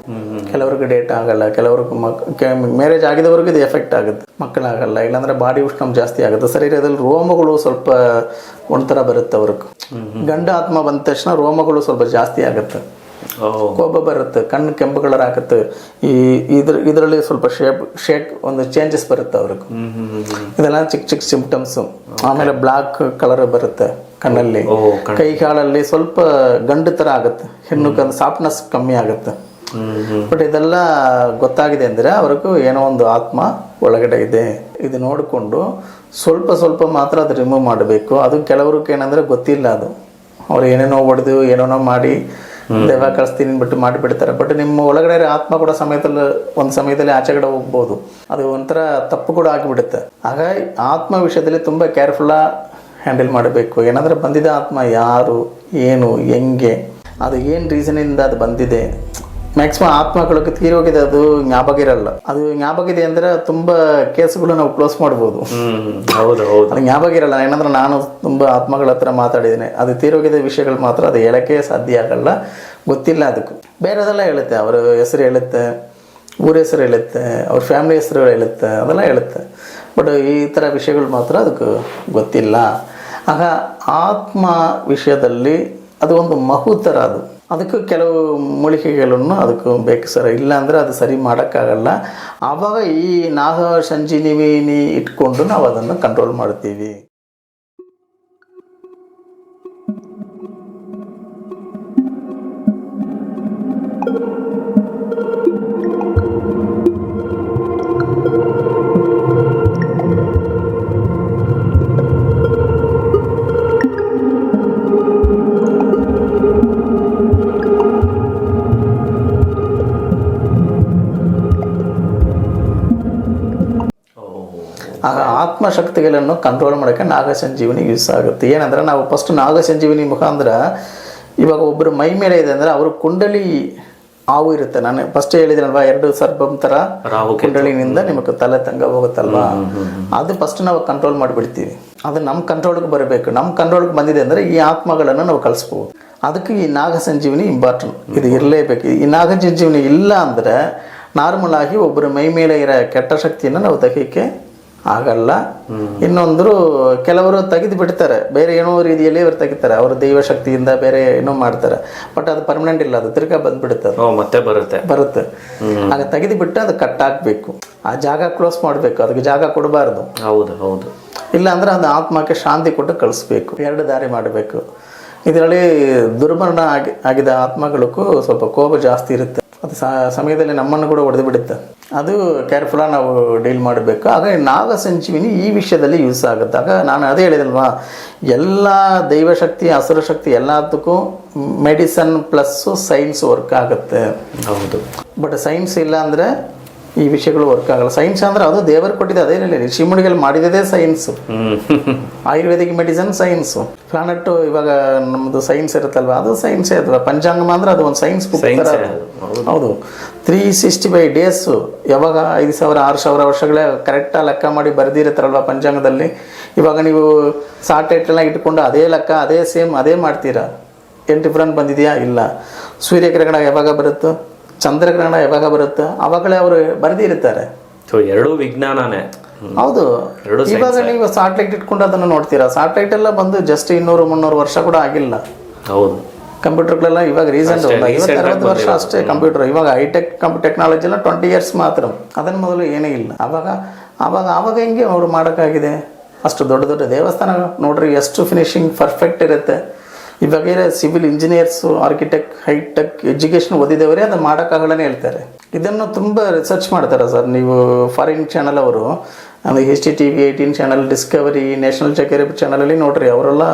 ಕೆಲವ್ರಿಗೆ ಡೇಟ್ ಆಗಲ್ಲ, ಕೆಲವ್ರಿಗೆ ಮ್ಯಾರೇಜ್ ಆಗಿದವ್ರಿಗೆ ಇದು ಎಫೆಕ್ಟ್ ಆಗುತ್ತೆ, ಮಕ್ಕಳಾಗಲ್ಲ. ಇಲ್ಲಾಂದ್ರೆ ಬಾಡಿ ಉಷ್ಣ ಜಾಸ್ತಿ ಆಗುತ್ತೆ. ಶರೀರದಲ್ಲಿ ರೋಮಗಳು ಸ್ವಲ್ಪ ಒಂಥರ ಬರುತ್ತೆ ಅವ್ರಿಗೆ. ಗಂಡ ಆತ್ಮ ಬಂದ ತಕ್ಷಣ ರೋಮಗಳು ಸ್ವಲ್ಪ ಜಾಸ್ತಿ ಆಗುತ್ತೆ. ಕೋಪ ಬರುತ್ತೆ, ಕಣ್ಣು ಕೆಂಪು ಕಲರ್ ಆಗುತ್ತೆ, ಇದರಲ್ಲಿ ಸ್ವಲ್ಪ ಶೇಕ್ ಒಂದು ಚೇಂಜಸ್ ಬರುತ್ತೆ ಅವ್ರಿಗೆ. ಇದೆಲ್ಲ ಚಿಕ್ಕ ಚಿಕ್ಕ ಸಿಂಪ್ಟಮ್ಸು. ಆಮೇಲೆ ಬ್ಲಾಕ್ ಕಲರ್ ಬರುತ್ತೆ ಕಣ್ಣಲ್ಲಿ, ಕೈ ಕಾಲಲ್ಲಿ ಸ್ವಲ್ಪ ಗಂಡು ಥರ ಆಗುತ್ತೆ, ಹೆಣ್ಣು ಸಾಫ್ಟ್ನೆಸ್ ಕಮ್ಮಿ ಆಗುತ್ತೆ. ಬಟ್ ಇದೆಲ್ಲ ಗೊತ್ತಾಗಿದೆ ಅಂದರೆ ಅವ್ರಿಗೂ ಏನೋ ಒಂದು ಆತ್ಮ ಒಳಗಡೆ ಇದೆ. ಇದು ನೋಡಿಕೊಂಡು ಸ್ವಲ್ಪ ಸ್ವಲ್ಪ ಮಾತ್ರ ಅದು ರಿಮೂವ್ ಮಾಡಬೇಕು. ಅದು ಕೆಲವ್ರಿಗೆ ಏನಂದರೆ ಗೊತ್ತಿಲ್ಲ, ಅದು ಅವ್ರು ಏನೇನೋ ಹೊಡೆದು ಏನೇನೋ ಮಾಡಿ ದೆವ್ವ ಕಳಿಸ್ತೀನಿ ಬಿಟ್ಟು ಮಾಡಿಬಿಡ್ತಾರೆ. ಬಟ್ ನಿಮ್ಮ ಒಳಗಡೆ ಆತ್ಮ ಕೂಡ ಒಂದು ಸಮಯದಲ್ಲಿ ಆಚೆಗಡೆ ಹೋಗ್ಬೋದು. ಅದು ಒಂಥರ ತಪ್ಪು ಕೂಡ ಆಗಿಬಿಡುತ್ತೆ. ಹಾಗಾಗಿ ಆತ್ಮ ವಿಷಯದಲ್ಲಿ ತುಂಬ ಕೇರ್ಫುಲ್ಲಾಗಿ ಹ್ಯಾಂಡಲ್ ಮಾಡಬೇಕು. ಏನಂದರೆ ಬಂದಿದ್ದ ಆತ್ಮ ಯಾರು, ಏನು, ಹೆಂಗೆ, ಅದು ಏನು ರೀಸನಿಂದ ಅದು ಬಂದಿದೆ. ಮ್ಯಾಕ್ಸಿಮಮ್ ಆತ್ಮಗಳಿಗೆ ತೀರೋಗಿದೆ ಅದು ಜ್ಞಾಪಕ ಇರಲ್ಲ. ಅದು ಜ್ಞಾಪಕ ಇದೆ ಅಂದರೆ ತುಂಬ ಕೇಸ್ಗಳು ನಾವು ಕ್ಲೋಸ್ ಮಾಡ್ಬೋದು. ಅದು ಜ್ಞಾಪಕ ಇರಲ್ಲ. ಏನಂದ್ರೆ ನಾನು ತುಂಬ ಆತ್ಮಗಳ ಹತ್ರ ಮಾತಾಡಿದ್ದೀನಿ, ಅದು ತೀರೋಗಿದ ವಿಷಯಗಳು ಮಾತ್ರ ಅದು ಹೇಳೋಕ್ಕೆ ಸಾಧ್ಯ ಆಗಲ್ಲ, ಗೊತ್ತಿಲ್ಲ ಅದಕ್ಕೂ. ಬೇರೆದೆಲ್ಲ ಹೇಳುತ್ತೆ, ಅವರ ಹೆಸರು ಹೇಳುತ್ತೆ, ಊರ ಹೆಸರು ಹೇಳುತ್ತೆ, ಅವ್ರ ಫ್ಯಾಮಿಲಿ ಹೆಸರು ಹೇಳುತ್ತೆ, ಅದೆಲ್ಲ ಹೇಳುತ್ತೆ. ಬಟ್ ಈ ಥರ ವಿಷಯಗಳು ಮಾತ್ರ ಅದಕ್ಕೆ ಗೊತ್ತಿಲ್ಲ. ಆಗ ಆತ್ಮ ವಿಷಯದಲ್ಲಿ ಅದು ಒಂದು ಮಹು ಥರ. ಅದಕ್ಕೆ ಕೆಲವು ಮೂಲಿಕೆಗಳನ್ನು ಅದಕ್ಕೆ ಬೇಕು ಸರ್, ಇಲ್ಲ ಅಂದರೆ ಅದು ಸರಿ ಮಾಡೋಕ್ಕಾಗಲ್ಲ. ಆವಾಗ ಈ ನಾಗ ಸಂಜೀವಿನಿ ಇಟ್ಕೊಂಡು ನಾವು ಅದನ್ನು ಕಂಟ್ರೋಲ್ ಮಾಡ್ತೀವಿ. ಆಗ ಆತ್ಮಶಕ್ತಿಗಳನ್ನು ಕಂಟ್ರೋಲ್ ಮಾಡೋಕ್ಕೆ ನಾಗ ಸಂಜೀವಿನಿ ಯೂಸ್ ಆಗುತ್ತೆ. ಏನಂದರೆ ನಾವು ಫಸ್ಟ್ ನಾಗ ಸಂಜೀವಿನಿ ಮುಖಾಂತರ ಇವಾಗ ಒಬ್ಬರು ಮೈ ಮೇಲೆ ಇದೆ ಅಂದರೆ ಅವರು ಕುಂಡಲಿ ಹಾವು ಇರುತ್ತೆ. ನಾನು ಫಸ್ಟ್ ಹೇಳಿದ್ರಲ್ವಾ, 2 ಸರ್ಪಂ ಥರ ಕುಂಡಲಿನಿಂದ ನಿಮಗೆ ತಲೆ ತಂಗ ಹೋಗುತ್ತಲ್ವಾ, ಅದು ಫಸ್ಟ್ ನಾವು ಕಂಟ್ರೋಲ್ ಮಾಡಿಬಿಡ್ತೀವಿ. ಅದು ನಮ್ಮ ಕಂಟ್ರೋಲ್ಗೆ ಬರಬೇಕು. ನಮ್ಮ ಕಂಟ್ರೋಲ್ಗೆ ಬಂದಿದೆ ಅಂದರೆ ಈ ಆತ್ಮಗಳನ್ನು ನಾವು ಕಳಿಸ್ಬೋದು. ಅದಕ್ಕೆ ಈ ನಾಗ ಸಂಜೀವಿನಿ ಇಂಪಾರ್ಟೆಂಟ್, ಇದು ಇರಲೇಬೇಕು. ಈ ನಾಗ ಸಂಜೀವಿನಿ ಇಲ್ಲ ಅಂದರೆ ನಾರ್ಮಲ್ ಆಗಿ ಒಬ್ಬರು ಮೈ ಮೇಲೆ ಇರೋ ಕೆಟ್ಟ ಶಕ್ತಿಯನ್ನು ನಾವು ತೆಗಿಯೋಕ್ಕೆ ಆಗಲ್ಲ. ಇನ್ನೊಂದು ಕೆಲವರು ತೆಗೆದು ಬಿಡ್ತಾರೆ, ಬೇರೆ ಏನೋ ರೀತಿಯಲ್ಲಿ ಅವ್ರು ತೆಗಿತಾರೆ, ಅವರು ದೈವ ಶಕ್ತಿಯಿಂದ ಬೇರೆ ಏನೋ ಮಾಡ್ತಾರೆ. ಬಟ್ ಅದು ಪರ್ಮನೆಂಟ್ ಇಲ್ಲ, ಅದು ತಿರ್ಗಾ ಬಂದ್ಬಿಡುತ್ತೆ, ಮತ್ತೆ ಬರುತ್ತೆ. ಆಗ ತೆಗೆದು ಬಿಟ್ಟು ಅದು ಕಟ್ ಹಾಕಬೇಕು, ಆ ಜಾಗ ಕ್ಲೋಸ್ ಮಾಡಬೇಕು, ಅದಕ್ಕೆ ಜಾಗ ಕೊಡಬಾರ್ದು. ಹೌದು. ಇಲ್ಲ ಅಂದರೆ ಅದು ಆತ್ಮಕ್ಕೆ ಶಾಂತಿ ಕೊಟ್ಟು ಕಳಿಸ್ಬೇಕು. 2 ದಾರಿ ಮಾಡಬೇಕು. ಇದರಲ್ಲಿ ದುರ್ಮರಣ ಆಗಿದ ಆತ್ಮಗಳಿಗೂ ಸ್ವಲ್ಪ ಕೋಪ ಜಾಸ್ತಿ ಇರುತ್ತೆ. ಅದು ಸಮಯದಲ್ಲಿ ನಮ್ಮನ್ನು ಕೂಡ ಹೊಡೆದು ಬಿಡುತ್ತೆ. ಅದು ಕೇರ್ಫುಲ್ಲಾಗಿ ನಾವು ಡೀಲ್ ಮಾಡಬೇಕು. ಆಗ ನಾಗ ಸಂಜೀವಿನಿ ಈ ವಿಷಯದಲ್ಲಿ ಯೂಸ್ ಆಗುತ್ತೆ. ಆಗ ನಾನು ಅದೇ ಹೇಳಿದಲ್ವಾ, ಎಲ್ಲ ದೈವಶಕ್ತಿ ಹಸುರಶಕ್ತಿ ಎಲ್ಲದಕ್ಕೂ ಮೆಡಿಸನ್ ಪ್ಲಸ್ಸು ಸೈನ್ಸ್ ವರ್ಕ್ ಆಗುತ್ತೆ. ಹೌದು. ಬಟ್ ಸೈನ್ಸ್ ಇಲ್ಲ ಅಂದರೆ ಈ ವಿಷಯಗಳು ವರ್ಕ್ ಆಗಲ್ಲ. ಸೈನ್ಸ್ ಅಂದರೆ ಅದು ದೇವರು ಕೊಟ್ಟಿದೆ, ಅದೇನಿಲ್ಲ, ಋಷಿಮುನಿಗಳು ಮಾಡಿರೋದೇ science. Ayurvedic medicine science. Planet ಇವಾಗ ನಮ್ಮದು ಸೈನ್ಸ್ ಇರುತ್ತಲ್ವ, ಅದು ಸೈನ್ಸೇ. ಅದು ಪಂಚಾಂಗಮ ಅಂದರೆ ಅದು ಒಂದು ಸೈನ್ಸ್ ಬುಕ್ ಥರ. ಹೌದು. 365 ಡೇಸು, ಯಾವಾಗ 5,000 6,000 ವರ್ಷಗಳೇ ಕರೆಕ್ಟಾಗಿ ಲೆಕ್ಕ ಮಾಡಿ ಬರೆದಿರುತ್ತಾರಲ್ವ ಪಂಚಾಂಗದಲ್ಲಿ. ಇವಾಗ ನೀವು ಸಾಟೈಟ್ ಎಲ್ಲ ಇಟ್ಕೊಂಡು ಅದೇ ಲೆಕ್ಕ, ಅದೇ ಸೇಮ್ ಅದೇ ಮಾಡ್ತೀರಾ. ಏನು ಡಿಫ್ರೆಂಟ್ ಬಂದಿದೆಯಾ? ಇಲ್ಲ. ಸೂರ್ಯಗ್ರಹಣ ಯಾವಾಗ ಬರುತ್ತೋ, ಚಂದ್ರಗ್ರಹಣ ಯಾವಾಗ ಬರುತ್ತೆ, ಅವಾಗಲೇ ಅವರು ಬರೆದಿರುತ್ತಾರೆ. ಎರಡೂ ವಿಜ್ಞಾನನೇ. ಹೌದು. ಇವಾಗ ನೀವು ಸಾಟಲೈಟ್ ಇಟ್ಕೊಂಡು ಅದನ್ನು ನೋಡ್ತೀರಾ, ಸಾಟಲೈಟ್ ಎಲ್ಲ ಬಂದು ಜಸ್ಟ್ 200-300 ವರ್ಷ ಕೂಡ ಆಗಿಲ್ಲ. ಹೌದು. ಕಂಪ್ಯೂಟರ್ಗಳೆಲ್ಲ ಇವಾಗ ರೀಸೆಂಟ್ 50-60 ವರ್ಷ ಅಷ್ಟೇ ಕಂಪ್ಯೂಟರ್. ಇವಾಗ ಹೈಟೆಕ್ ಟೆಕ್ನಾಲಜಿ ಎಲ್ಲ 20 years ಮಾತ್ರ. ಅದನ್ನ ಮೊದಲು ಏನೇ ಇಲ್ಲ. ಆವಾಗ ಹೆಂಗೆ ಅವರು ಮಾಡೋಕ್ಕಾಗಿದೆ? ಅಷ್ಟು ದೊಡ್ಡ ದೇವಸ್ಥಾನ ನೋಡ್ರಿ, ಎಷ್ಟು ಫಿನಿಶಿಂಗ್ ಪರ್ಫೆಕ್ಟ್ ಇರುತ್ತೆ. ಇವಾಗ civil engineers, architect, hitech education ಓದಿದವರೇ ಅದು ಮಾಡೋಕ್ಕಾಗಲ್ಲೇ ಹೇಳ್ತಾರೆ. ಇದನ್ನು ತುಂಬ ರಿಸರ್ಚ್ ಮಾಡ್ತಾರೆ ಸರ್. ನೀವು ಫಾರಿನ್ ಚಾನಲ್ ಅವರು, ಅಂದರೆ HTTV 18 channel, Discovery, national geography ಚಾನಲಲ್ಲಿ ನೋಡ್ರಿ, ಅವರೆಲ್ಲ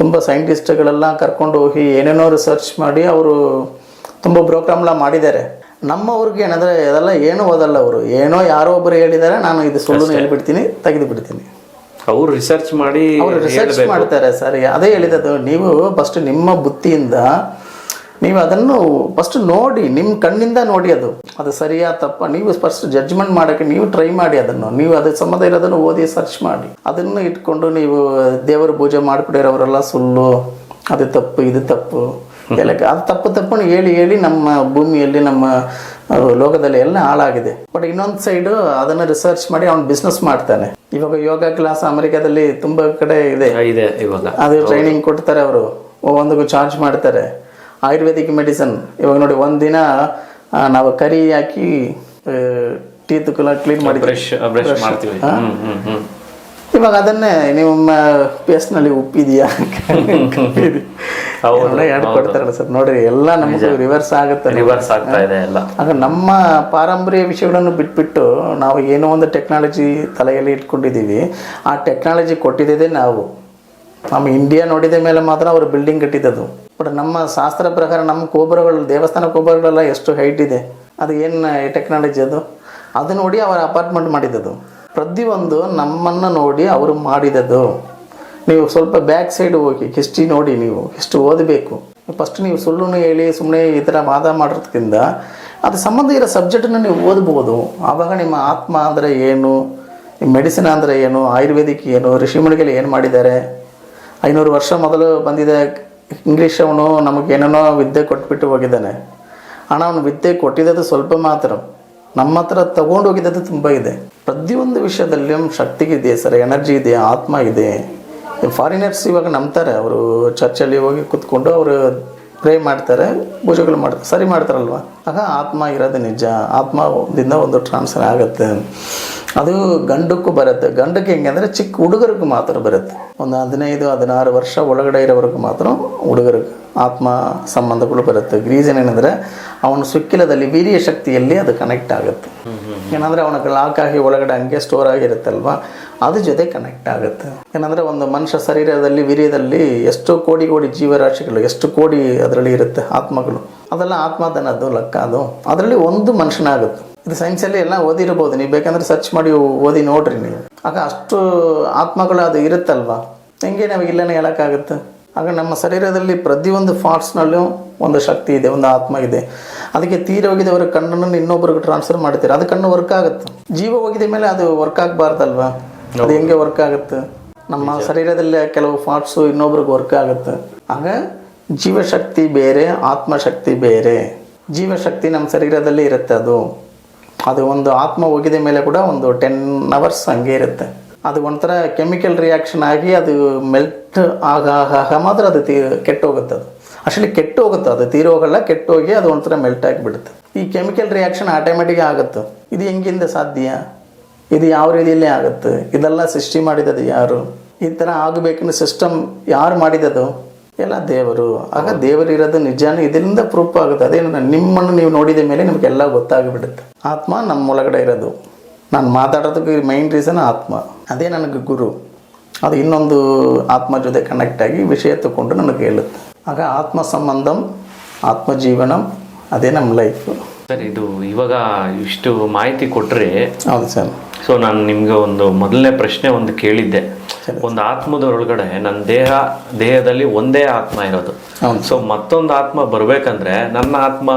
ತುಂಬ ಸೈಂಟಿಸ್ಟ್ಗಳೆಲ್ಲ ಕರ್ಕೊಂಡು ಹೋಗಿ ಏನೇನೋ ರಿಸರ್ಚ್ ಮಾಡಿ ಅವರು ತುಂಬ ಪ್ರೋಗ್ರಾಮ್ಲ ಮಾಡಿದ್ದಾರೆ. ನಮ್ಮವ್ರಿಗೆ ಏನಂದರೆ ಅದೆಲ್ಲ ಏನೂ ಓದಲ್ಲ. ಅವರು ಏನೋ ಯಾರೋ ಒಬ್ಬರು ಹೇಳಿದ್ದಾರೆ, ನಾನು ಇದು ಸುಳ್ಳು ಹೇಳ್ಬಿಡ್ತೀನಿ, ತೆಗೆದು ಬಿಡ್ತೀನಿ. ಅವರು ರಿಸರ್ಚ್ ಮಾಡ್ತಾರೆ ಸರ್. ಅದೇ ಹೇಳಿದ್ದು, ನೀವು ಫಸ್ಟ್ ನಿಮ್ಮ ಬುದ್ಧಿಯಿಂದ ನೀವು ಅದನ್ನು ಫಸ್ಟ್ ನೋಡಿ, ನಿಮ್ಮ ಕಣ್ಣಿಂದ ನೋಡಿ, ಅದು ಸರಿಯಾ ತಪ್ಪ ನೀವು ಫಸ್ಟ್ ಜಡ್ಜ್ಮೆಂಟ್ ಮಾಡೋಕ್ಕೆ ನೀವು ಟ್ರೈ ಮಾಡಿ. ಅದನ್ನು ನೀವು ಅದ್ರ ಸಂಬಂಧ ಇರೋದನ್ನು ಓದಿ ಸರ್ಚ್ ಮಾಡಿ. ಅದನ್ನು ಇಟ್ಕೊಂಡು ನೀವು ದೇವರ ಪೂಜೆ ಮಾಡಿಕೊಡಿರೋರೆಲ್ಲ ಸುಳ್ಳು, ಅದು ತಪ್ಪು, ಇದು ತಪ್ಪು ಎಲ್ಲ, ಅದು ತಪ್ಪು ಹೇಳಿ ನಮ್ಮ ಭೂಮಿಯಲ್ಲಿ, ನಮ್ಮ ಲೋಕದಲ್ಲಿ ಎಲ್ಲ ಹಾಳಾಗಿದೆ. ಬಟ್ ಇನ್ನೊಂದು ಸೈಡು ಅದನ್ನು ರಿಸರ್ಚ್ ಮಾಡಿ ಅವ್ನು ಬಿಸ್ನೆಸ್ ಮಾಡ್ತಾನೆ. ಇವಾಗ ಯೋಗ ಕ್ಲಾಸ್ ಅಮೆರಿಕಾದಲ್ಲಿ ತುಂಬ ಕಡೆ ಇದೆ. ಇವಾಗ ಅದು ಟ್ರೈನಿಂಗ್ ಕೊಡ್ತಾರೆ, ಅವರು ಒಂದಕ್ಕೂ ಚಾರ್ಜ್ ಮಾಡ್ತಾರೆ. ಆಯುರ್ವೇದಿಕ್ ಮೆಡಿಸನ್ ಇವಾಗ ನೋಡಿ ಒಂದಿನ ನಾವು ಕರಿ ಹಾಕಿ ಟೀತ್ ಕ್ಲೀನ್ ಮಾಡಿ ಬ್ರಷ್ ಮಾಡ್ತೀವಿ. ಇವಾಗ ಅದನ್ನೇ ನಿಮ್ಮ ಪೇಸ್ಟ್ನಲ್ಲಿ ಉಪ್ಪಿದೆಯಾ ಎರಡು ಕೊಡ್ತಾರಲ್ಲ ಸರ್, ನೋಡ್ರಿ ಎಲ್ಲ ನಮಗೆ ರಿವರ್ಸ್ ಆಗುತ್ತೆ, ರಿವರ್ಸ್ ಆಗ್ತಾ ಇದೆ ಎಲ್ಲ. ಆಗ ನಮ್ಮ ಪಾರಂಪರ್ಯ ವಿಷಯಗಳನ್ನು ಬಿಟ್ಬಿಟ್ಟು ನಾವು ಏನೋ ಒಂದು ಟೆಕ್ನಾಲಜಿ ತಲೆಯಲ್ಲಿ ಇಟ್ಕೊಂಡಿದ್ದೀವಿ. ಆ ಟೆಕ್ನಾಲಜಿ ಕೊಟ್ಟಿದ್ದೇ ನಾವು, ನಮ್ಮ ಇಂಡಿಯಾ ನೋಡಿದ ಮೇಲೆ ಮಾತ್ರ ಅವರು ಬಿಲ್ಡಿಂಗ್ ಕಟ್ಟಿದ್ದದು. ಬಟ್ ನಮ್ಮ ಶಾಸ್ತ್ರ ಪ್ರಕಾರ ನಮ್ಮ ಗೋಪುರಗಳು, ದೇವಸ್ಥಾನ ಗೋಪುರಗಳೆಲ್ಲ ಎಷ್ಟು ಹೈಟ್ ಇದೆ, ಅದು ಏನು ಟೆಕ್ನಾಲಜಿ ಅದು ನೋಡಿ ಅವರ ಅಪಾರ್ಟ್ಮೆಂಟ್ ಮಾಡಿದ್ದದು. ಪ್ರತಿಯೊಂದು ನಮ್ಮನ್ನು ನೋಡಿ ಅವರು ಮಾಡಿದ್ದದು. ನೀವು ಸ್ವಲ್ಪ ಬ್ಯಾಕ್ ಸೈಡ್ ಹೋಗಿ ಹಿಸ್ಟ್ರಿ ನೋಡಿ, ನೀವು ಹಿಸ್ಟ್ರಿ ಓದಬೇಕು. ಫಸ್ಟ್ ನೀವು ಸುಳ್ಳು ಹೇಳಿ ಸುಮ್ಮನೆ ಈ ಥರ ವಾದ ಮಾಡೋದ್ರಿಂದ ಅದು ಸಂಬಂಧ ಇರೋ ಸಬ್ಜೆಕ್ಟನ್ನು ನೀವು ಓದ್ಬೋದು. ಆವಾಗ ನಿಮ್ಮ ಆತ್ಮ ಅಂದರೆ ಏನು, ಮೆಡಿಸಿನ್ ಅಂದರೆ ಏನು, ಆಯುರ್ವೇದಿಕ್ ಏನು, ಋಷಿಮುನಿಗಳು ಏನು ಮಾಡಿದ್ದಾರೆ, 500 ವರ್ಷ ಮೊದಲು ಬಂದಿದೆ ಇಂಗ್ಲೀಷ್ ಅವನು ನಮಗೇನೇನೋ ವಿದ್ಯೆ ಕೊಟ್ಬಿಟ್ಟು ಹೋಗಿದ್ದಾನೆ. ಹಣ ಅವನು ವಿದ್ಯೆ ಕೊಟ್ಟಿದ್ದು ಸ್ವಲ್ಪ ಮಾತ್ರ, ನಮ್ಮ ಹತ್ರ ತಗೊಂಡು ಹೋಗಿದ್ದು ತುಂಬ ಇದೆ. ಪ್ರತಿಯೊಂದು ವಿಷಯದಲ್ಲಿ ಶಕ್ತಿಗಿದೆ ಸರ್, ಎನರ್ಜಿ ಇದೆ, ಆತ್ಮ ಇದೆ. ಫಾರಿನರ್ಸ್ ಇವಾಗ ನಂಬ್ತಾರೆ, ಅವರು ಚರ್ಚಲ್ಲಿ ಹೋಗಿ ಕೂತ್ಕೊಂಡು ಅವರು ಪ್ರೇ ಮಾಡ್ತಾರೆ, ಪೂಜೆಗಳು ಮಾಡ್ತಾರೆ, ಸರಿ ಮಾಡ್ತಾರಲ್ವ. ಆಗ ಆತ್ಮ ಇರೋದು ನಿಜ, ಆತ್ಮದಿಂದ ಒಂದು ಟ್ರಾನ್ಸ್ಫರ್ ಆಗುತ್ತೆ. ಅದು ಗಂಡಕ್ಕೂ ಬರುತ್ತೆ. ಗಂಡಕ್ಕೆ ಹೆಂಗೆ ಅಂದರೆ ಚಿಕ್ಕ ಹುಡುಗರಿಗೂ ಮಾತ್ರ ಬರುತ್ತೆ, ಒಂದು 15-16 ವರ್ಷ ಒಳಗಡೆ ಇರೋವರೆಗೂ ಮಾತ್ರ ಹುಡುಗರಿಗೆ ಆತ್ಮ ಸಂಬಂಧಗಳು ಬರುತ್ತೆ. ರೀಸನ್ ಏನಂದರೆ ಅವನ ಸುಕ್ಕಿಲದಲ್ಲಿ ವೀರ್ಯ ಶಕ್ತಿಯಲ್ಲಿ ಅದು ಕನೆಕ್ಟ್ ಆಗುತ್ತೆ. ಏನಂದರೆ ಅವನ ಲಾಕ್ ಆಗಿ ಒಳಗಡೆ ಹಂಗೆ ಸ್ಟೋರ್ ಆಗಿರುತ್ತಲ್ವ, ಅದ್ರ ಜೊತೆ ಕನೆಕ್ಟ್ ಆಗುತ್ತೆ. ಏನಂದರೆ ಒಂದು ಮನುಷ್ಯ ಶರೀರದಲ್ಲಿ ವೀರ್ಯದಲ್ಲಿ ಎಷ್ಟು ಕೋಟಿ ಜೀವರಾಶಿಗಳು, ಎಷ್ಟು ಕೋಟಿ ಅದರಲ್ಲಿ ಇರುತ್ತೆ ಆತ್ಮಗಳು, ಅದೆಲ್ಲ ಆತ್ಮದನದ್ದು ಲೆಕ್ಕ. ಅದರಲ್ಲಿ ಒಂದು ಮನುಷ್ಯನಾಗುತ್ತೆ. ಇದು ಸೈನ್ಸಲ್ಲಿ ಎಲ್ಲ ಓದಿರ್ಬೋದು, ನೀವು ಬೇಕಂದ್ರೆ ಸರ್ಚ್ ಮಾಡಿ ಓದಿ ನೋಡ್ರಿ ನೀವು. ಆಗ ಅಷ್ಟು ಆತ್ಮಗಳು ಅದು ಇರುತ್ತಲ್ವ, ಹೆಂಗೆ ನಾವು ಇಲ್ಲನೇ ಹೇಳೋಕ್ಕಾಗುತ್ತೆ. ಆಗ ನಮ್ಮ ಶರೀರದಲ್ಲಿ ಪ್ರತಿಯೊಂದು ಪಾರ್ಟ್ಸ್ನಲ್ಲೂ ಒಂದು ಶಕ್ತಿ ಇದೆ, ಒಂದು ಆತ್ಮ ಇದೆ. ಅದಕ್ಕೆ ತೀರೋಗಿದವರ ಕಣ್ಣನ್ನು ಇನ್ನೊಬ್ರಿಗೆ ಟ್ರಾನ್ಸ್ಫರ್ ಮಾಡ್ತೀರ, ಅದು ಕಣ್ಣು ವರ್ಕ್ ಆಗುತ್ತೆ. ಜೀವ ಹೋಗಿದ ಮೇಲೆ ಅದು ವರ್ಕ್ ಆಗಬಾರ್ದಲ್ವ, ಅದು ಹೆಂಗೆ ವರ್ಕ್ ಆಗುತ್ತೆ. ನಮ್ಮ ಶರೀರದಲ್ಲಿ ಕೆಲವು ಪಾರ್ಟ್ಸು ಇನ್ನೊಬ್ರಿಗೆ ವರ್ಕ್ ಆಗುತ್ತೆ. ಆಗ ಜೀವಶಕ್ತಿ ಬೇರೆ, ಆತ್ಮಶಕ್ತಿ ಬೇರೆ. ಜೀವಶಕ್ತಿ ನಮ್ಮ ಶರೀರದಲ್ಲಿ ಇರುತ್ತೆ, ಅದು ಒಂದು ಆತ್ಮ ಹೋಗಿದ ಮೇಲೆ ಕೂಡ ಒಂದು 10 hours ಹಂಗೆ ಇರುತ್ತೆ. ಅದು ಒಂಥರ ಕೆಮಿಕಲ್ ರಿಯಾಕ್ಷನ್ ಆಗಿ ಅದು ಮೆಲ್ಟ್ ಆಗ ಮಾತ್ರ ಅದು ಕೆಟ್ಟು ಹೋಗುತ್ತೆ. ಅದು ಅಷ್ಟಲ್ಲಿ ಕೆಟ್ಟು ಹೋಗುತ್ತೆ, ಅದು ತೀರೋಗಲ್ಲ, ಕೆಟ್ಟೋಗಿ ಅದು ಒಂಥರ ಮೆಲ್ಟ್ ಆಗಿಬಿಡುತ್ತೆ. ಈ ಕೆಮಿಕಲ್ ರಿಯಾಕ್ಷನ್ ಆಟೋಮೆಟಿಕ್ ಆಗುತ್ತೆ. ಇದು ಹೆಂಗಿಂದ ಸಾಧ್ಯ, ಇದು ಯಾವ ರೀತಿಯಲ್ಲೇ ಆಗುತ್ತೆ, ಇದೆಲ್ಲ ಸೃಷ್ಟಿ ಮಾಡಿದದು ಯಾರು, ಈ ಥರ ಆಗಬೇಕನ್ನೋ ಸಿಸ್ಟಮ್ ಯಾರು ಮಾಡಿದದು, ಎಲ್ಲ ದೇವರು. ಆಗ ದೇವರಿರೋದು ನಿಜಾನು ಇದರಿಂದ ಪ್ರೂಫ್ ಆಗುತ್ತೆ. ಅದೇನು ನಿಮ್ಮನ್ನು ನೀವು ನೋಡಿದ ಮೇಲೆ ನಿಮಗೆಲ್ಲ ಗೊತ್ತಾಗಿಬಿಡುತ್ತೆ. ಆತ್ಮ ನಮ್ಮ ಒಳಗಡೆ ಇರೋದು. ನಾನು ಮಾತಾಡೋದಕ್ಕೆ ಮೈನ್ ರೀಸನ್ ಆತ್ಮ, ಅದೇ ನನಗೆ ಗುರು. ಅದು ಇನ್ನೊಂದು ಆತ್ಮ ಜೊತೆ ಕನೆಕ್ಟ್ ಆಗಿ ವಿಷಯ ತಗೊಂಡು ನನಗೆ ಹೇಳುತ್ತೆ. ಆಗ ಆತ್ಮ ಸಂಬಂಧಂ, ಆತ್ಮಜೀವನಂ, ಅದೇ ನಮ್ಮ ಲೈಫ್. ಸರ್, ಇದು ಇವಾಗ ಇಷ್ಟು ಮಾಹಿತಿ ಕೊಟ್ಟರೆ, ಹೌದು ಸರ್. ಸೊ ನಾನು ನಿಮಗೆ ಒಂದು ಮೊದಲನೇ ಪ್ರಶ್ನೆ ಒಂದು ಕೇಳಿದ್ದೆ. ಒಂದು ಆತ್ಮದ ಒಳಗಡೆ ನನ್ನ ದೇಹದಲ್ಲಿ ಒಂದೇ ಆತ್ಮ ಇರೋದು. ಸೊ ಮತ್ತೊಂದು ಆತ್ಮ ಬರ್ಬೇಕಂದ್ರೆ ನನ್ನ ಆತ್ಮ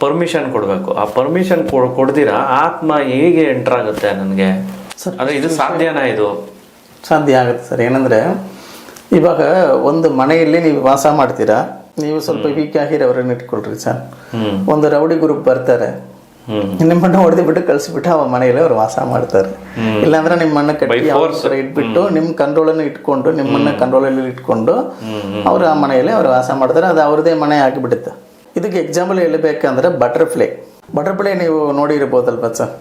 ಪರ್ಮಿಷನ್ ಕೊಡಬೇಕು. ಆ ಪರ್ಮಿಷನ್ ಕೊಡ್ದಿರಾ ಆತ್ಮ ಹೇಗೆ ಎಂಟರ್ ಆಗುತ್ತೆ ನನಗೆ? ಅಂದರೆ ಇದು ಸಾಧ್ಯನಾ? ಇದು ಸಾಧ್ಯ ಆಗುತ್ತೆ ಸರ್. ಏನಂದರೆ ಇವಾಗ ಒಂದು ಮನೆಯಲ್ಲಿ ನೀವು ವಾಸ ಮಾಡ್ತೀರಾ, ನೀವು ಸ್ವಲ್ಪ ವೀಕ್ ಆಗಿರೋರನ್ನ ಇಟ್ಕೊಳ್ರಿ ಸರ್. ಒಂದು ರೌಡಿ ಗ್ರೂಪ್ ಬರ್ತಾರೆ, ನಿಮ್ಮನ್ನ ಹೊಡೆದು ಬಿಟ್ಟು ಕಳಿಸ್ಬಿಟ್ಟು ಅವ ಮನೆಯಲ್ಲಿ ಅವ್ರು ವಾಸ ಮಾಡ್ತಾರೆ. ಇಲ್ಲಾಂದ್ರೆ ನಿಮ್ಮನ್ನ ಕಟ್ಟಿ ಇಟ್ಬಿಟ್ಟು ನಿಮ್ಮ ಕಂಟ್ರೋಲನ್ನು ಇಟ್ಕೊಂಡು, ನಿಮ್ಮನ್ನ ಕಂಟ್ರೋಲಲ್ಲಿ ಇಟ್ಕೊಂಡು ಅವ್ರು ಆ ಮನೆಯಲ್ಲಿ ಅವ್ರು ವಾಸ ಮಾಡ್ತಾರೆ. ಅದು ಅವ್ರದೇ ಮನೆ ಆಗಿಬಿಡುತ್ತೆ. ಇದಕ್ಕೆ ಎಕ್ಸಾಂಪಲ್ ಹೇಳಬೇಕಂದ್ರೆ ಬಟರ್ಫ್ಲೈ ನೀವು ನೋಡಿರ್ಬೋದಲ್ವ ಸರ್?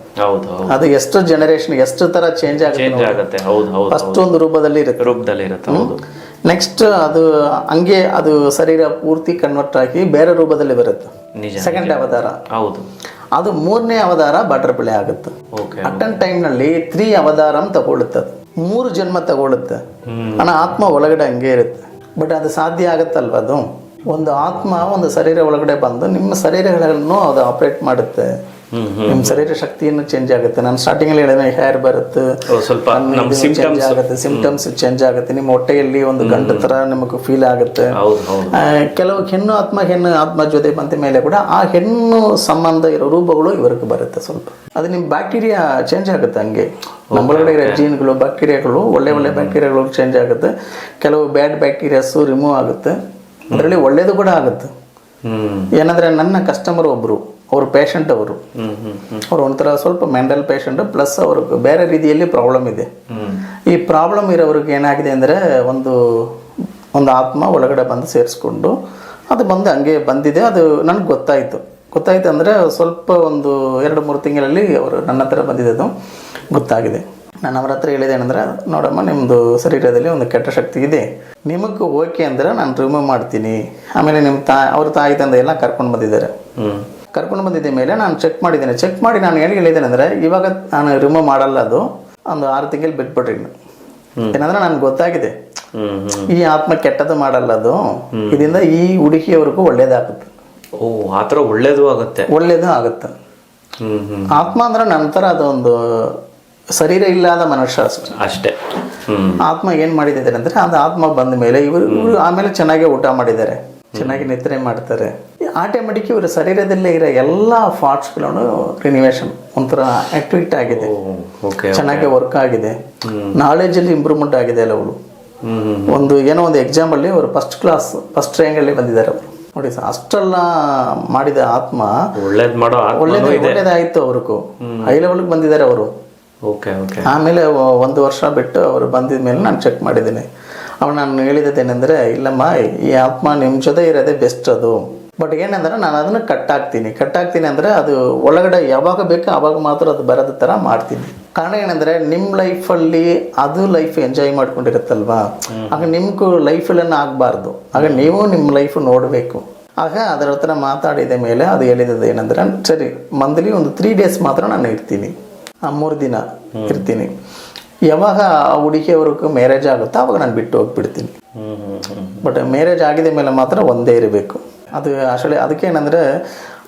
ಅದು ಎಷ್ಟು ಜನರೇಷನ್, ಎಷ್ಟು ತರ ಚೇಂಜ್ ಆಗುತ್ತೆ. ಫಸ್ಟ್ ಒಂದು ರೂಪದಲ್ಲಿ ಇರುತ್ತೆ. ನೆಕ್ಸ್ಟ್ ಅದು ಹಂಗೆ ಅದು ಶರೀರ ಪೂರ್ತಿ ಕನ್ವರ್ಟ್ ಆಗಿ ಬೇರೆ ರೂಪದಲ್ಲಿ ಬರುತ್ತೆ. ಸೆಕೆಂಡ್ ಅವತಾರ. ಅದು 3ನೇ ಅವತಾರ ಬಟರ್ಫ್ಲೈ ಆಗುತ್ತೆ. ಅಟನ್ ಟೈಮ್ ನಲ್ಲಿ 3 ಅವತಾರ ತಗೊಳುತ್ತೆ. 3 ಜನ್ಮ ತಗೊಳುತ್ತೆ. ಆತ್ಮ ಒಳಗಡೆ ಹಂಗೆ ಇರುತ್ತೆ. ಬಟ್ ಅದು ಸಾಧ್ಯ ಆಗುತ್ತಲ್ವ? ಅದು ಒಂದು ಆತ್ಮ ಒಂದು ಶರೀರ ಒಳಗಡೆ ಬಂದು ನಿಮ್ಮ ಶರೀರಗಳನ್ನು ಅದು ಆಪರೇಟ್ ಮಾಡುತ್ತೆ. ನಿಮ್ಮ ಶರೀರ ಶಕ್ತಿಯನ್ನು ಚೇಂಜ್ ಆಗುತ್ತೆ. ನಾನು ಸ್ಟಾರ್ಟಿಂಗ್ ಅಲ್ಲಿ ಹೇಳಿದ್ರೆ ಹೇರ್ ಬರುತ್ತೆ, ಸ್ವಲ್ಪ ಚೇಂಜ್ ಆಗುತ್ತೆ, ಸಿಂಪ್ಟಮ್ಸ್ ಚೇಂಜ್ ಆಗುತ್ತೆ. ನಿಮ್ಮ ಹೊಟ್ಟೆಯಲ್ಲಿ ಒಂದು ಗಂಟು ತರ ನಿಮಗೆ ಫೀಲ್ ಆಗುತ್ತೆ. ಕೆಲವು ಹೆಣ್ಣು ಆತ್ಮ ಜೊತೆ ಬಂದ ಮೇಲೆ ಕೂಡ ಆ ಹೆಣ್ಣು ಸಂಬಂಧ ಇರೋ ರೂಪಗಳು ಇವರಿಗೆ ಬರುತ್ತೆ. ಸ್ವಲ್ಪ ಅದು ನಿಮ್ಮ ಬ್ಯಾಕ್ಟೀರಿಯಾ ಚೇಂಜ್ ಆಗುತ್ತೆ. ಹಂಗೆ ನಮ್ಮೊಳಗಡೆ ಇರೋ ಜೀನ್ಗಳು, ಬ್ಯಾಕ್ಟೀರಿಯಾಗಳು, ಒಳ್ಳೆ ಬ್ಯಾಕ್ಟೀರಿಯಾಗಳು ಚೇಂಜ್ ಆಗುತ್ತೆ. ಕೆಲವು ಬ್ಯಾಡ್ ಬ್ಯಾಕ್ಟೀರಿಯಾಸ್ ರಿಮೂವ್ ಆಗುತ್ತೆ. ಅದರಲ್ಲಿ ಒಳ್ಳೇದು ಕೂಡ ಆಗುತ್ತೆ. ಏನಂದ್ರೆ ನನ್ನ ಕಸ್ಟಮರ್ ಒಬ್ರು, ಅವ್ರ ಪೇಷಂಟ್ ಅವರು ಒಂಥರ ಸ್ವಲ್ಪ ಮೆಂಟಲ್ ಪೇಷಂಟ್, ಪ್ಲಸ್ ಅವ್ರಿಗೆ ಬೇರೆ ರೀತಿಯಲ್ಲಿ ಪ್ರಾಬ್ಲಮ್ ಇದೆ. ಈ ಪ್ರಾಬ್ಲಮ್ ಇರೋವ್ರಿಗೆ ಏನಾಗಿದೆ ಅಂದರೆ ಒಂದು ಆತ್ಮ ಒಳಗಡೆ ಬಂದು ಸೇರಿಸ್ಕೊಂಡು ಅದು ಬಂದು ಹಂಗೆ ಬಂದಿದೆ. ಅದು ನನಗೆ ಗೊತ್ತಾಯಿತು ಅಂದರೆ ಸ್ವಲ್ಪ ಒಂದು 2-3 ತಿಂಗಳಲ್ಲಿ ಅವರು ನನ್ನ ಹತ್ರ ಬಂದಿದ್ದು ಗೊತ್ತಾಗಿದೆ. ನಾನು ಅವ್ರ ಹತ್ರ ಹೇಳಿದೆ ಏನಂದ್ರೆ, ನೋಡಮ್ಮ ನಿಮ್ಮದು ಶರೀರದಲ್ಲಿ ಒಂದು ಕೆಟ್ಟ ಶಕ್ತಿ ಇದೆ, ನಿಮಗೆ ಓಕೆ ಅಂದರೆ ನಾನು ರಿಮೂವ್ ಮಾಡ್ತೀನಿ. ಆಮೇಲೆ ನಿಮ್ಮ ಅವ್ರ ತಾಯಿ ತಂದೆ ಎಲ್ಲ ಕರ್ಕೊಂಡು ಬಂದಿದ್ದಾರೆ. ಕರ್ಕೊಂಡು ಬಂದಿದ್ದ ಮೇಲೆ ನಾನು ಚೆಕ್ ಮಾಡಿದ್ದೇನೆ. ಚೆಕ್ ಮಾಡಿ ನಾನು ಹೇಳಿದ್ದೇನೆ ಅಂದರೆ, ಇವಾಗ ನಾನು ರಿಮೂವ್ ಮಾಡಲ್ಲ, ಅದು ಒಂದು 6 ತಿಂಗಳು ಬಿಟ್ಬಿಡ್ರಿ. ಏನಂದ್ರೆ ನನಗೆ ಗೊತ್ತಾಗಿದೆ ಈ ಆತ್ಮ ಕೆಟ್ಟದ್ದು ಮಾಡಲ್ಲ, ಅದು ಇದರಿಂದ ಈ ಹುಡುಗಿಯವರೆಗೂ ಒಳ್ಳೇದಾಗುತ್ತೆ. ಓ, ಆ ಥರ ಒಳ್ಳೇದು ಆಗುತ್ತೆ. ಆತ್ಮ ಅಂದ್ರೆ ನಂತರ ಅದೊಂದು ಶರೀರ ಇಲ್ಲದ ಮನುಷ್ಯ ಅಷ್ಟೇ. ಆತ್ಮ ಏನ್ ಮಾಡಿದ್ದಾರೆ ಅಂದ್ರೆ, ಅದು ಆತ್ಮ ಬಂದ ಮೇಲೆ ಇವರು ಆಮೇಲೆ ಚೆನ್ನಾಗಿ ಊಟ ಮಾಡಿದ್ದಾರೆ, ಚೆನ್ನಾಗಿ ನಿದ್ರೆ ಮಾಡ್ತಾರೆ. ಆಟೋಮೆಟಿಕ್ ಇವರು ಶರೀರದಲ್ಲೇ ಇರೋ ಎಲ್ಲ ಪಾರ್ಟ್ಸ್ಗಳನ್ನು ರಿನಿವೇಶನ್ ಒಂಥರ ಆಕ್ಟಿವೇಟ್ ಆಗಿದೆ, ಚೆನ್ನಾಗಿ ವರ್ಕ್ ಆಗಿದೆ, ನಾಲೆಜಲ್ಲಿ ಇಂಪ್ರೂವ್ಮೆಂಟ್ ಆಗಿದೆ ಅಲ್ಲ. ಅವಳು ಒಂದು ಏನೋ ಒಂದು ಎಕ್ಸಾಮಲ್ಲಿ ಅವರು ಫಸ್ಟ್ ರ್ಯಾಂಕ್ ಅಲ್ಲಿ ಬಂದಿದ್ದಾರೆ ಅವರು. ನೋಡಿ ಸರ್, ಅಷ್ಟೆಲ್ಲ ಮಾಡಿದ ಆತ್ಮ ಒಳ್ಳೇದಾಯ್ತು. ಅವ್ರಿಗೂ ಹೈ ಲೆವೆಲ್ಗೆ ಬಂದಿದ್ದಾರೆ ಅವರು. ಆಮೇಲೆ 1 ವರ್ಷ ಬಿಟ್ಟು ಅವರು ಬಂದಿದ ಮೇಲೆ ನಾನು ಚೆಕ್ ಮಾಡಿದ್ದೀನಿ. ನಾನು ಹೇಳಿದ್ದೇನೆಂದರೆ, ಇಲ್ಲಮ್ಮ ಈ ಆತ್ಮ ನಿಮ್ಮ ಜೊತೆ ಇರೋದೇ ಬೆಸ್ಟ್ ಅದು. ಬಟ್ ಏನಂದ್ರೆ ನಾನು ಅದನ್ನು ಕಟ್ಟಾಕ್ತೀನಿ ಅಂದರೆ ಅದು ಒಳಗಡೆ ಯಾವಾಗ ಬೇಕೋ ಆವಾಗ ಮಾತ್ರ ಅದು ಬರೋದ ಥರ ಮಾಡ್ತೀನಿ. ಕಾರಣ ಏನಂದರೆ, ನಿಮ್ಮ ಲೈಫಲ್ಲಿ ಅದು ಲೈಫ್ ಎಂಜಾಯ್ ಮಾಡ್ಕೊಂಡಿರುತ್ತಲ್ವಾ, ಆಗ ನಿಮ್ಗೂ ಲೈಫಲ್ಲಿ ಆಗಬಾರ್ದು. ಆಗ ನೀವು ನಿಮ್ಮ ಲೈಫ್ ನೋಡಬೇಕು. ಆಗ ಅದರ ಹತ್ರ ಮಾತಾಡಿದ ಮೇಲೆ ಅದು ಹೇಳಿದ್ದು ಏನಂದ್ರೆ, ಸರಿ ಮಂತ್ಲಿ ಒಂದು 3 ಡೇಸ್ ಮಾತ್ರ ನಾನು ಇರ್ತೀನಿ, 3 ದಿನ ಇರ್ತೀನಿ. ಯಾವಾಗ ಆ ಹುಡುಗಿಯವ್ರಿಗೂ ಮ್ಯಾರೇಜ್ ಆಗುತ್ತೋ ಆವಾಗ ನಾನು ಬಿಟ್ಟು ಹೋಗ್ಬಿಡ್ತೀನಿ. ಬಟ್ ಮ್ಯಾರೇಜ್ ಆಗಿದ ಮೇಲೆ ಮಾತ್ರ ಒಂದೇ ಇರಬೇಕು. ಅದು ಆಕ್ಚುಲಿ ಅದಕ್ಕೆ ಏನಂದರೆ,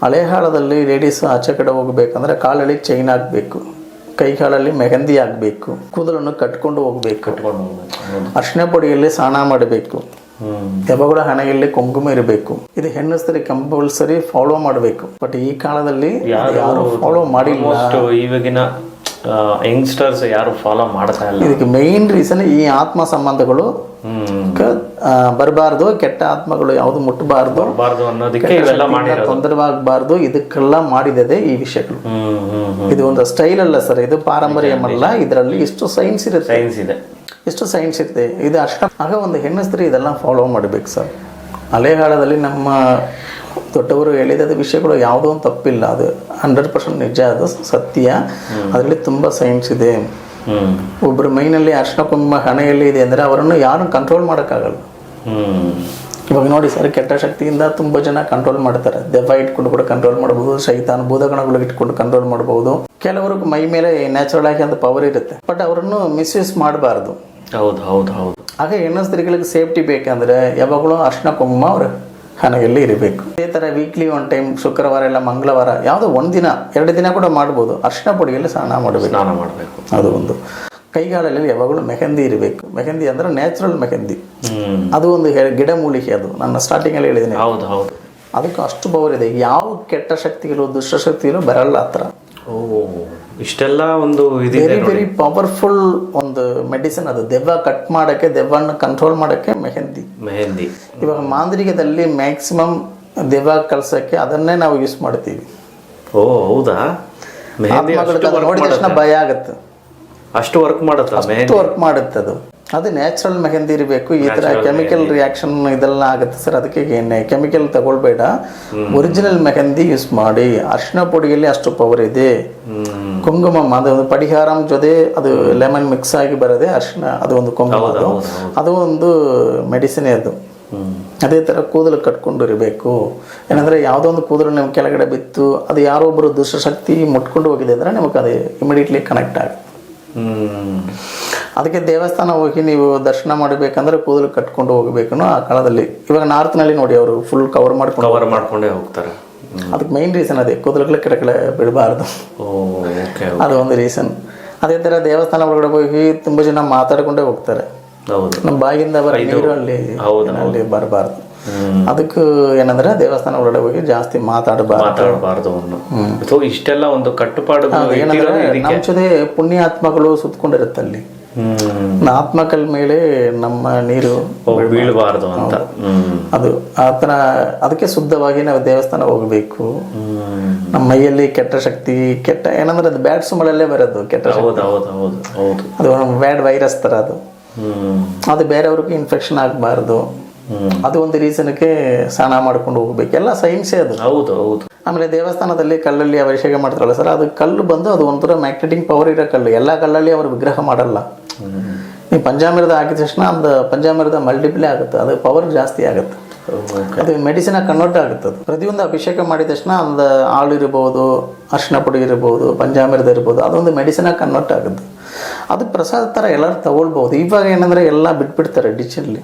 ಹಳೆ ಕಾಲದಲ್ಲಿ ಲೇಡೀಸ್ ಆಚೆ ಕಡೆ ಹೋಗ್ಬೇಕಂದ್ರೆ ಕಾಲಲ್ಲಿ ಚೈನ್ ಆಗಬೇಕು, ಕೈ ಕಾಲಲ್ಲಿ ಮೆಹಂದಿ ಆಗಬೇಕು, ಕೂದಲನ್ನು ಕಟ್ಕೊಂಡು ಹೋಗ್ಬೇಕು, ಅರ್ಶಿನ ಪುಡಿಯಲ್ಲಿ ಸ್ನಾನ ಮಾಡಬೇಕು, ಯಾವಾಗಲೂ ಹಣೆಯಲ್ಲಿ ಕುಂಕುಮ ಇರಬೇಕು. ಇದು ಹೆಣ್ಣುಸ್ತರಿ ಕಂಪಲ್ಸರಿ ಫಾಲೋ ಮಾಡಬೇಕು. ಬಟ್ ಈ ಕಾಲದಲ್ಲಿ ಯಾರು ಫಾಲೋ ಮಾಡಿಲ್ಲ. ಇವಾಗಿನ ಯಂಗ್ಸ್ಟರ್ಸ್ ಯಾರು ಫಾಲೋ ಮಾಡ್ತಾ ಇಲ್ಲ. ಇದಕ್ಕೆ ಮೇನ್ ರೀಸನ್ ಈ ಆತ್ಮ ಸಂಬಂಧಗಳು ಬರಬಾರ್ದು, ಕೆಟ್ಟ ಆತ್ಮಗಳು ಯಾವುದು ಮುಟ್ಟಬಾರ್ದು ಅನ್ನೋದಕ್ಕೆ ತೊಂದರೆವಾಗಬಾರ್ದು. ಇದಕ್ಕೆಲ್ಲ ಮಾಡಿದೆ ಈ ವಿಷಯಗಳು. ಇದು ಒಂದು ಸ್ಟೈಲ್ ಅಲ್ಲ ಸರ್, ಇದು ಪಾರಂಪರ್ಯಮಲ್ಲ. ಇದರಲ್ಲಿ ಇಷ್ಟು ಸೈನ್ಸ್ ಇದೆ. ಇದು ಅಷ್ಟ. ಆಗ ಒಂದು ಹೆಣ್ಣು ಸ್ತ್ರೀ ಇದೆಲ್ಲ ಫಾಲೋ ಮಾಡಬೇಕು ಸರ್. ಹಳೆಗಾಲದಲ್ಲಿ ನಮ್ಮ ದೊಡ್ಡವರು ಹೇಳಿದ ವಿಷಯಗಳು ಯಾವುದೋ ಒಂದು ತಪ್ಪಿಲ್ಲ, ಅದು 100% ನಿಜ, ಅದು ಸತ್ಯ. ಅದರಲ್ಲಿ ತುಂಬ ಸೈನ್ಸ್ ಇದೆ. ಒಬ್ಬರು ಮೈನಲ್ಲಿ ಅರ್ಶಿನ ಕುಂಕುಮ ಹಣೆಯಲ್ಲಿ ಇದೆ ಅಂದರೆ ಅವರನ್ನು ಯಾರು ಕಂಟ್ರೋಲ್ ಮಾಡೋಕ್ಕಾಗಲ್ಲ. ಇವಾಗ ನೋಡಿ ಸರ್, ಕೆಟ್ಟ ಶಕ್ತಿಯಿಂದ ತುಂಬ ಜನ ಕಂಟ್ರೋಲ್ ಮಾಡ್ತಾರೆ. ದೆವ್ವ ಇಟ್ಕೊಂಡು ಕೂಡ ಕಂಟ್ರೋಲ್ ಮಾಡ್ಬೋದು, ಶೈತಾನ್ ಭೂತಗಣಗಳು ಇಟ್ಕೊಂಡು ಕಂಟ್ರೋಲ್ ಮಾಡ್ಬೋದು. ಕೆಲವ್ರಿಗೆ ಮೈ ಮೇಲೆ ನ್ಯಾಚುರಲ್ ಆಗಿ ಒಂದು ಪವರ್ ಇರುತ್ತೆ, ಬಟ್ ಅವರನ್ನು ಮಿಸ್ಯೂಸ್ ಮಾಡಬಾರ್ದು. ಆಗ ಹೆಣ್ಣು ಸ್ತ್ರೀಗಳಿಗೆ ಸೇಫ್ಟಿ ಬೇಕಂದ್ರೆ ಯಾವಾಗಲೂ ಅರ್ಶಿನ ಕುಂಕುಮ ಅವ್ರ ಹಣೆಯಲ್ಲಿ ಇರಬೇಕು. ಇದೇ ಥರ ವೀಕ್ಲಿ 1 ಟೈಮ್, ಶುಕ್ರವಾರ ಇಲ್ಲ ಮಂಗಳವಾರ ಯಾವುದೋ 1 ದಿನ 2 ದಿನ ಕೂಡ ಮಾಡ್ಬೋದು, ಅರ್ಶಿನ ಪುಡಿಯಲ್ಲಿ ಸ್ನಾನ ಮಾಡಬೇಕು. ಅದು ಒಂದು. ಕೈಗಾಲಲ್ಲಿ ಯಾವಾಗಲೂ ಮೆಹಂದಿ ಇರಬೇಕು. ಮೆಹಂದಿ ಅಂದ್ರೆ ನ್ಯಾಚುರಲ್ ಮೆಹಂದಿ. ಅದು ಒಂದು ಗಿಡ ಮೂಲಿಕೆ. ಅದು ನನ್ನ ಸ್ಟಾರ್ಟಿಂಗಲ್ಲಿ ಹೇಳಿದ್ದೀನಿ. ಅದಕ್ಕೆ ಅಷ್ಟು ಪವರ್ ಇದೆ. ಯಾವ ಕೆಟ್ಟ ಶಕ್ತಿಗಳು ದುಷ್ಟಶಕ್ತಿಗಳು ಬರಲ್ಲ ಹತ್ರ. ಇಷ್ಟೆಲ್ಲ ಒಂದು ವೆರಿ ಪವರ್ಫುಲ್ ಒಂದು ಮೆಡಿಸಿನ್ ಅದು. ದೆವ್ವ ಕಟ್ ಮಾಡೋಕ್ಕೆ, ದೆವ್ವನ್ನು ಕಂಟ್ರೋಲ್ ಮಾಡೋಕ್ಕೆ ಮೆಹಂದಿ. ಇವಾಗ ಮಾಂತ್ರಿಕದಲ್ಲಿ ಮ್ಯಾಕ್ಸಿಮಮ್ ದೆವ್ವ ಕಳ್ಸೋಕ್ಕೆ ಅದನ್ನೇ ನಾವು ಯೂಸ್ ಮಾಡ್ತೀವಿ. ಹೌದಾ? ನೋಡಿದ ತಕ್ಷಣ ಭಯ ಆಗುತ್ತೆ. ಅಷ್ಟು ವರ್ಕ್ ಮಾಡುತ್ತೆ ಅದು. ಅದು ನ್ಯಾಚುರಲ್ ಮೆಹಂದಿ ಇರಬೇಕು. ಈ ಥರ ಕೆಮಿಕಲ್ ರಿಯಾಕ್ಷನ್ ಇದೆಲ್ಲ ಆಗುತ್ತೆ ಸರ್. ಅದಕ್ಕೆ ಕೆಮಿಕಲ್ ತಗೊಳ್ಬೇಡ, ಒರಿಜಿನಲ್ ಮೆಹಂದಿ ಯೂಸ್ ಮಾಡಿ. ಅರ್ಶಿನ ಪುಡಿಯಲ್ಲಿ ಅಷ್ಟು ಪವರ್ ಇದೆ. ಕುಂಕುಮ ಅದು ಪರಿಹಾರಂ ಜೊತೆ ಅದು ಲೆಮನ್ ಮಿಕ್ಸ್ ಆಗಿ ಬರೋದೆ ಅರ್ಶಿನ. ಅದು ಒಂದು ಕುಂಕುಮ, ಅದು ಒಂದು ಮೆಡಿಸಿನೇ ಅದು. ಅದೇ ಥರ ಕೂದಲು ಕಟ್ಕೊಂಡು ಇರಬೇಕು. ಏನಂದರೆ ಯಾವುದೋ ಒಂದು ಕೂದಲು ನಿಮ್ಮ ಕೆಳಗಡೆ ಬಿತ್ತು, ಅದು ಯಾರೊಬ್ಬರು ದುಷ್ಟಶಕ್ತಿ ಮುಟ್ಕೊಂಡು ಹೋಗಿದೆ ಅಂದರೆ ನಿಮಗೆ ಅದು ಇಮಿಡಿಯೇಟ್ಲಿ ಕನೆಕ್ಟ್ ಆಗುತ್ತೆ. ಅದಕ್ಕೆ ದೇವಸ್ಥಾನ ಹೋಗಿ ನೀವು ದರ್ಶನ ಮಾಡಬೇಕಂದ್ರೆ ಕೂದಲು ಕಟ್ಕೊಂಡು ಹೋಗಬೇಕು ಆ ಕಾಲದಲ್ಲಿ. ಇವಾಗ ನಾರ್ತ್ನಲ್ಲಿ ನೋಡಿ, ಅವರು ಫುಲ್ ಕವರ್ ಮಾಡ್ಕೊಂಡೇ ಹೋಗ್ತಾರೆ. ಅದಕ್ಕೆ ಮೈನ್ ರೀಸನ್ ಅದೇ, ಕೂದಲುಗಳ ಕೆಳಗಡೆ ಬಿಡಬಾರ್ದು. ಅದು ಒಂದು ರೀಸನ್. ಅದೇ ಥರ ದೇವಸ್ಥಾನ ಒಳಗಡೆ ಹೋಗಿ ತುಂಬ ಜನ ಮಾತಾಡ್ಕೊಂಡೇ ಹೋಗ್ತಾರೆ. ನಮ್ಮ ಬಾಯಿಯಿಂದ ಬರೋ ನೀರು ಅಲ್ಲಿ ಬರಬಾರ್ದು. ಅದಕ್ಕೆ ಏನಂದ್ರೆ ದೇವಸ್ಥಾನ ಒಳಗಡೆ ಹೋಗಿ ಜಾಸ್ತಿ ಮಾತಾಡಬಾರ್ದು. ಇಷ್ಟೆಲ್ಲ ಒಂದು ಕಟ್ಟುಪಾಡು. ಏನಂದ್ರೆ ನಮ್ಮ ಜೊತೆ ಪುಣ್ಯಾತ್ಮಗಳು ಸುತ್ಕೊಂಡಿರುತ್ತೆ ಅಲ್ಲಿ. ಆತ್ಮಕಲ್ ಮೇಲೆ ನಮ್ಮ ನೀರು ಬೀಳಬಾರ್ದು ಅಂತ. ಅದು ಆತರ. ಅದಕ್ಕೆ ಶುದ್ಧವಾಗಿ ನಾವು ದೇವಸ್ಥಾನ ಹೋಗ್ಬೇಕು. ನಮ್ಮ ಮೈಯಲ್ಲಿ ಕೆಟ್ಟ ಶಕ್ತಿ, ಕೆಟ್ಟ ಏನಂದ್ರೆ ಅದು ಬ್ಯಾಡ್ ಸುಮಳಲ್ಲೇ ಬರೋದು ಕೆಟ್ಟ ಶಕ್ತಿ. ಅದು ಬ್ಯಾಡ್ ವೈರಸ್ ತರ ಅದು. ಅದು ಬೇರೆಯವ್ರಿಗೆ ಇನ್ಫೆಕ್ಷನ್ ಆಗಬಾರ್ದು. ಅದು ಒಂದು ರೀಸನ್ಗೆ ಸ್ನಾನ ಮಾಡ್ಕೊಂಡು ಹೋಗ್ಬೇಕು, ಎಲ್ಲ ಸೈನ್ಸೇ ಅದು. ಹೌದು ಹೌದು. ಆಮೇಲೆ ದೇವಸ್ಥಾನದಲ್ಲಿ ಕಲ್ಲಲ್ಲಿ ಅಭಿಷೇಕ ಮಾಡ್ತಾರಲ್ಲ ಸರ್, ಅದು ಕಲ್ಲು ಬಂದು ಅದು ಒಂಥರ ಮ್ಯಾಗ್ನೆಟಿಕ್ ಪವರ್ ಇರೋ ಕಲ್ಲು. ಎಲ್ಲ ಕಲ್ಲಲ್ಲಿ ಅವರು ವಿಗ್ರಹ ಮಾಡಲ್ಲ. ನೀವು ಪಂಚಾಮೃತ ಹಾಕಿದ ತಕ್ಷಣ ಒಂದು ಪಂಚಾಮೃತ ಮಲ್ಟಿಪ್ಲೇ ಆಗುತ್ತೆ, ಅದು ಪವರ್ ಜಾಸ್ತಿ ಆಗುತ್ತೆ. ಅದು ಮೆಡಿಸಿನ್ ಕನ್ವರ್ಟ್ ಆಗುತ್ತೆ. ಅದು ಪ್ರತಿಯೊಂದು ಅಭಿಷೇಕ ಮಾಡಿದ ತಕ್ಷಣ ಒಂದು ಹಾಲು ಇರ್ಬೋದು, ಅರಿಶಿನ ಪುಡಿ ಇರ್ಬೋದು, ಪಂಚಾಮೃತ ಇರ್ಬೋದು, ಅದೊಂದು ಮೆಡಿಸಿನ್ ಕನ್ವರ್ಟ್ ಆಗುತ್ತೆ. ಅದು ಪ್ರಸಾದ ಥರ ಎಲ್ಲರೂ ತಗೊಳ್ಬೋದು. ಇವಾಗ ಏನಂದರೆ ಎಲ್ಲ ಬಿಟ್ಬಿಡ್ತಾರೆ ಡಿಚ್ಚಲ್ಲಿ,